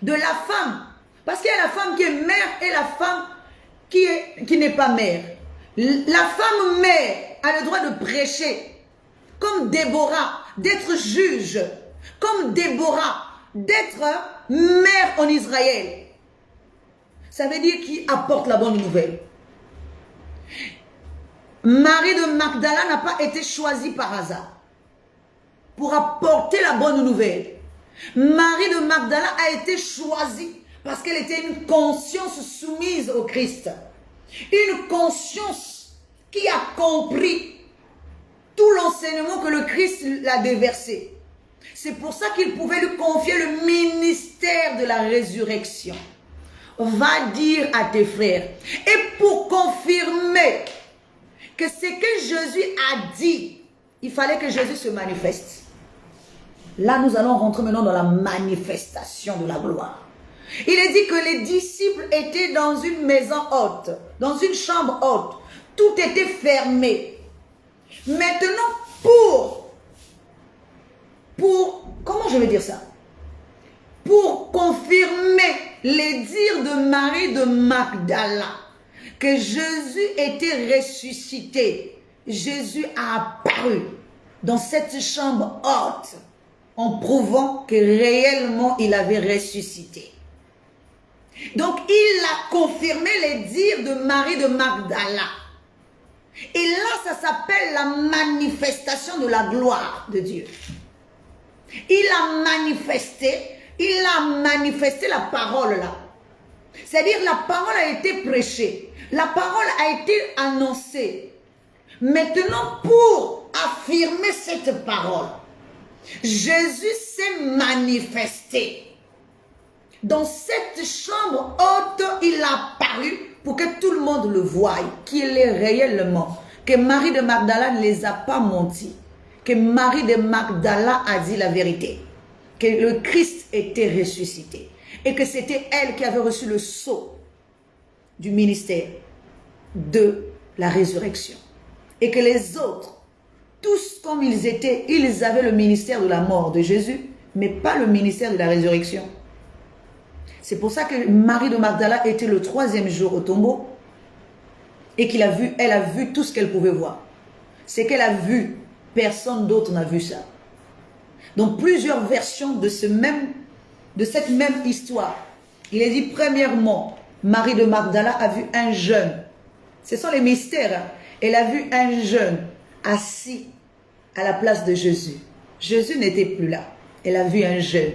de la femme, parce qu'il y a la femme qui est mère et la femme qui n'est pas mère. La femme mère a le droit de prêcher, comme Déborah, d'être juge, comme Déborah, d'être mère en Israël. Ça veut dire qui apporte la bonne nouvelle. Marie de Magdala n'a pas été choisie par hasard pour apporter la bonne nouvelle. Marie de Magdala a été choisie parce qu'elle était une conscience soumise au Christ. Une conscience qui a compris tout l'enseignement que le Christ l'a déversé. C'est pour ça qu'il pouvait lui confier le ministère de la résurrection. Va dire à tes frères. Et pour confirmer que ce que Jésus a dit, il fallait que Jésus se manifeste. Là, nous allons rentrer maintenant dans la manifestation de la gloire. Il est dit que les disciples étaient dans une maison haute, dans une chambre haute. Tout était fermé. Maintenant, comment je vais dire ça? Pour confirmer les dires de Marie de Magdala, que Jésus était ressuscité. Jésus a apparu dans cette chambre haute, en prouvant que réellement il avait ressuscité. Donc, il a confirmé les dires de Marie de Magdala. Et là, ça s'appelle la manifestation de la gloire de Dieu. Il a manifesté la parole là. C'est-à-dire la parole a été prêchée. La parole a été annoncée. Maintenant, pour affirmer cette parole, Jésus s'est manifesté. Dans cette chambre haute, il a apparu pour que tout le monde le voie, qu'il est réellement. Que Marie de Magdala ne les a pas menti. Que Marie de Magdala a dit la vérité. Que le Christ était ressuscité. Et que c'était elle qui avait reçu le sceau du ministère de la résurrection. Et que les autres, tous comme ils étaient, ils avaient le ministère de la mort de Jésus, mais pas le ministère de la résurrection. C'est pour ça que Marie de Magdala était le 3e jour au tombeau et elle a vu tout ce qu'elle pouvait voir. C'est qu'elle a vu, personne d'autre n'a vu ça. Donc plusieurs versions de cette même histoire. Il est dit premièrement, Marie de Magdala a vu un jeune. Ce sont les mystères. Hein. Elle a vu un jeune assis à la place de Jésus. Jésus n'était plus là. Elle a vu un jeune.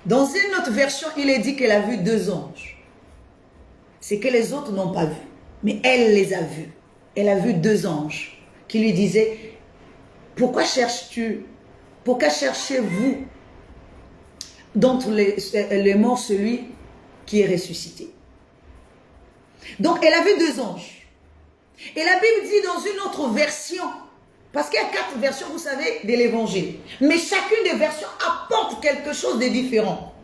Dans une autre version, il est dit qu'elle a vu 2 anges. C'est que les autres n'ont pas vu. Mais elle les a vus. Elle a vu 2 anges qui lui disaient, pourquoi cherchez-vous d'entre les morts celui qui est ressuscité? Donc elle a vu 2 anges. Et la Bible dit dans une autre version, parce qu'il y a 4 versions, vous savez, de l'évangile. Mais chacune des versions apporte quelque chose de différent.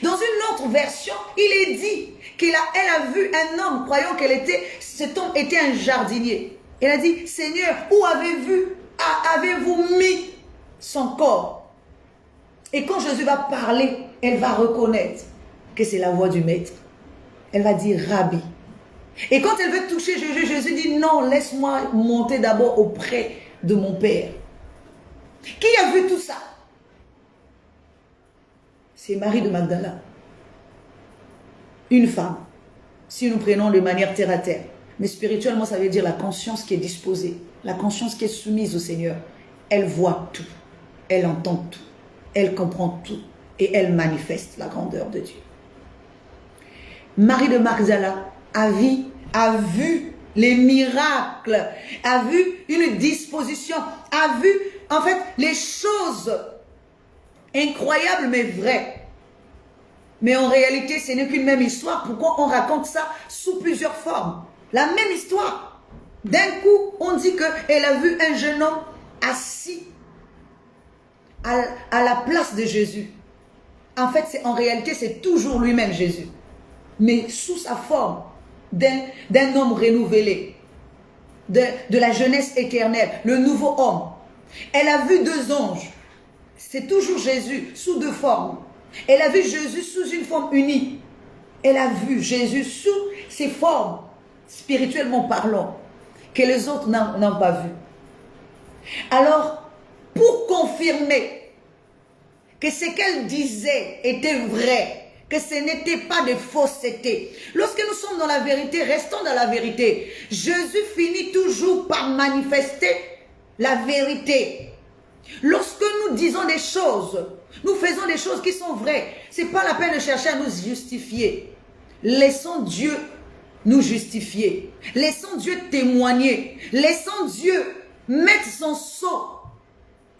Dans une autre version, il est dit qu'elle a vu un homme, croyant cet homme était un jardinier. Elle a dit, Seigneur, où avez-vous mis son corps? Et quand Jésus va parler, elle va reconnaître que c'est la voix du maître. Elle va dire, Rabbi. Et quand elle veut toucher Jésus, Jésus dit, non, laisse-moi monter d'abord auprès de mon Père. Qui a vu tout ça? C'est Marie de Magdala. Une femme. si nous prenons de manière terre à terre. Mais spirituellement, ça veut dire la conscience qui est disposée, la conscience qui est soumise au Seigneur. Elle voit tout, elle entend tout, elle comprend tout et elle manifeste la grandeur de Dieu. Marie de Magdala a vu les miracles, a vu une disposition, a vu en fait les choses incroyables mais vraies. Mais en réalité, ce n'est qu'une même histoire. Pourquoi on raconte ça sous plusieurs formes? La même histoire. D'un coup, on dit qu'elle a vu un jeune homme assis à la place de Jésus. En fait, en réalité, c'est toujours lui-même Jésus. Mais sous sa forme d'un homme renouvelé, de la jeunesse éternelle, le nouveau homme. Elle a vu deux anges. C'est toujours Jésus sous deux formes. Elle a vu Jésus sous une forme unie. Elle a vu Jésus sous ses formes, spirituellement parlant, que les autres n'ont pas vu. Alors, pour confirmer que ce qu'elle disait était vrai, que ce n'était pas de fausseté. Lorsque nous sommes dans la vérité, restons dans la vérité. Jésus finit toujours par manifester la vérité. Lorsque nous disons des choses, nous faisons des choses qui sont vraies, ce n'est pas la peine de chercher à nous justifier. Laissons Dieu nous justifier. Laissons Dieu témoigner. Laissons Dieu mettre son sceau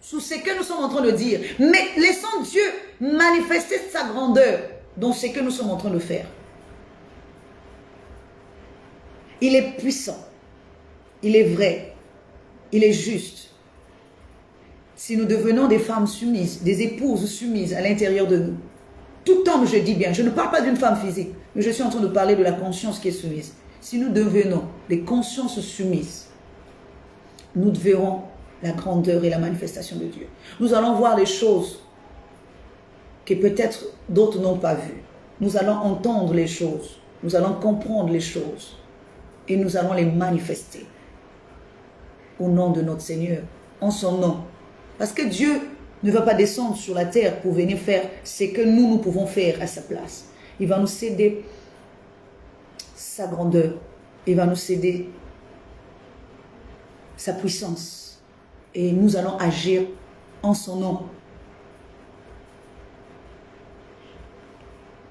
sous ce que nous sommes en train de dire. Mais laissons Dieu manifester sa grandeur dans ce que nous sommes en train de faire. Il est puissant. Il est vrai. Il est juste. Si nous devenons des femmes soumises, des épouses soumises à l'intérieur de nous, tout homme, je dis bien, je ne parle pas d'une femme physique, mais je suis en train de parler de la conscience qui est soumise. Si nous devenons des consciences soumises, nous verrons la grandeur et la manifestation de Dieu. Nous allons voir les choses que peut-être d'autres n'ont pas vues. Nous allons entendre les choses, nous allons comprendre les choses et nous allons les manifester au nom de notre Seigneur, en son nom. Parce que Dieu ne va pas descendre sur la terre pour venir faire ce que nous pouvons faire à sa place. Il va nous céder sa grandeur. Il va nous céder sa puissance. Et nous allons agir en son nom.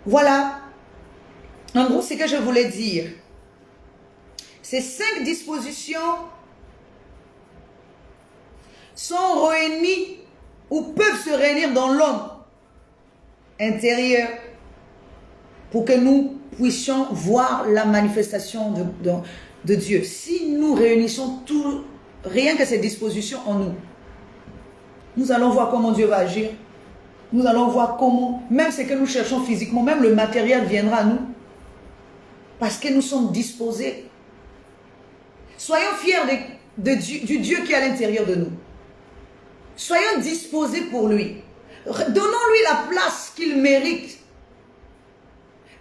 Voilà, en gros, ce que je voulais dire. Ces 5 dispositions sont réunis ou peuvent se réunir dans l'homme intérieur pour que nous puissions voir la manifestation de Dieu. Si nous réunissons tout, rien que ces dispositions en nous, nous allons voir comment Dieu va agir. Nous allons voir comment, même ce que nous cherchons physiquement, même le matériel viendra à nous. Parce que nous sommes disposés. Soyons fiers du Dieu qui est à l'intérieur de nous. Soyons disposés pour lui. Donnons-lui la place qu'il mérite.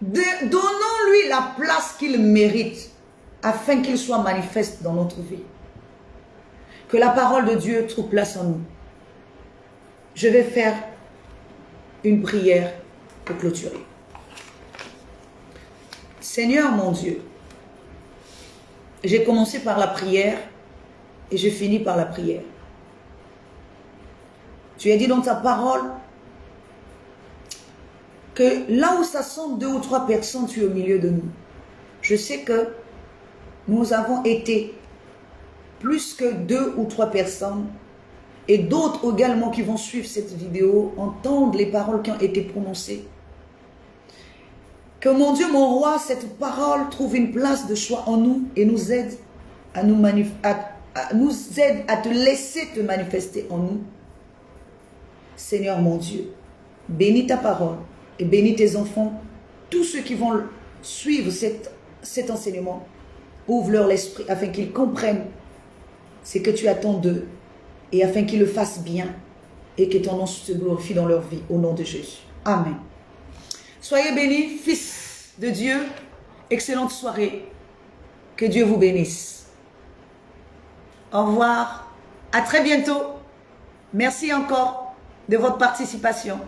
Donnons-lui la place qu'il mérite afin qu'il soit manifeste dans notre vie. Que la parole de Dieu trouve place en nous. Je vais faire une prière pour clôturer. Seigneur mon Dieu, j'ai commencé par la prière et je finis par la prière. Tu as dit dans ta parole que là où ça sont 2 ou 3 personnes, tu es au milieu de nous. Je sais que nous avons été plus que 2 ou 3 personnes et d'autres également qui vont suivre cette vidéo, entendre les paroles qui ont été prononcées. Que mon Dieu, mon roi, cette parole trouve une place de choix en nous et nous aide à te laisser te manifester en nous. Seigneur mon Dieu, bénis ta parole et bénis tes enfants, tous ceux qui vont suivre cet enseignement. Ouvre leur l'esprit afin qu'ils comprennent ce que tu attends d'eux et afin qu'ils le fassent bien et que ton nom se glorifie dans leur vie au nom de Jésus. Amen. Soyez bénis, fils de Dieu. Excellente soirée. Que Dieu vous bénisse. Au revoir. À très bientôt. Merci encore de votre participation.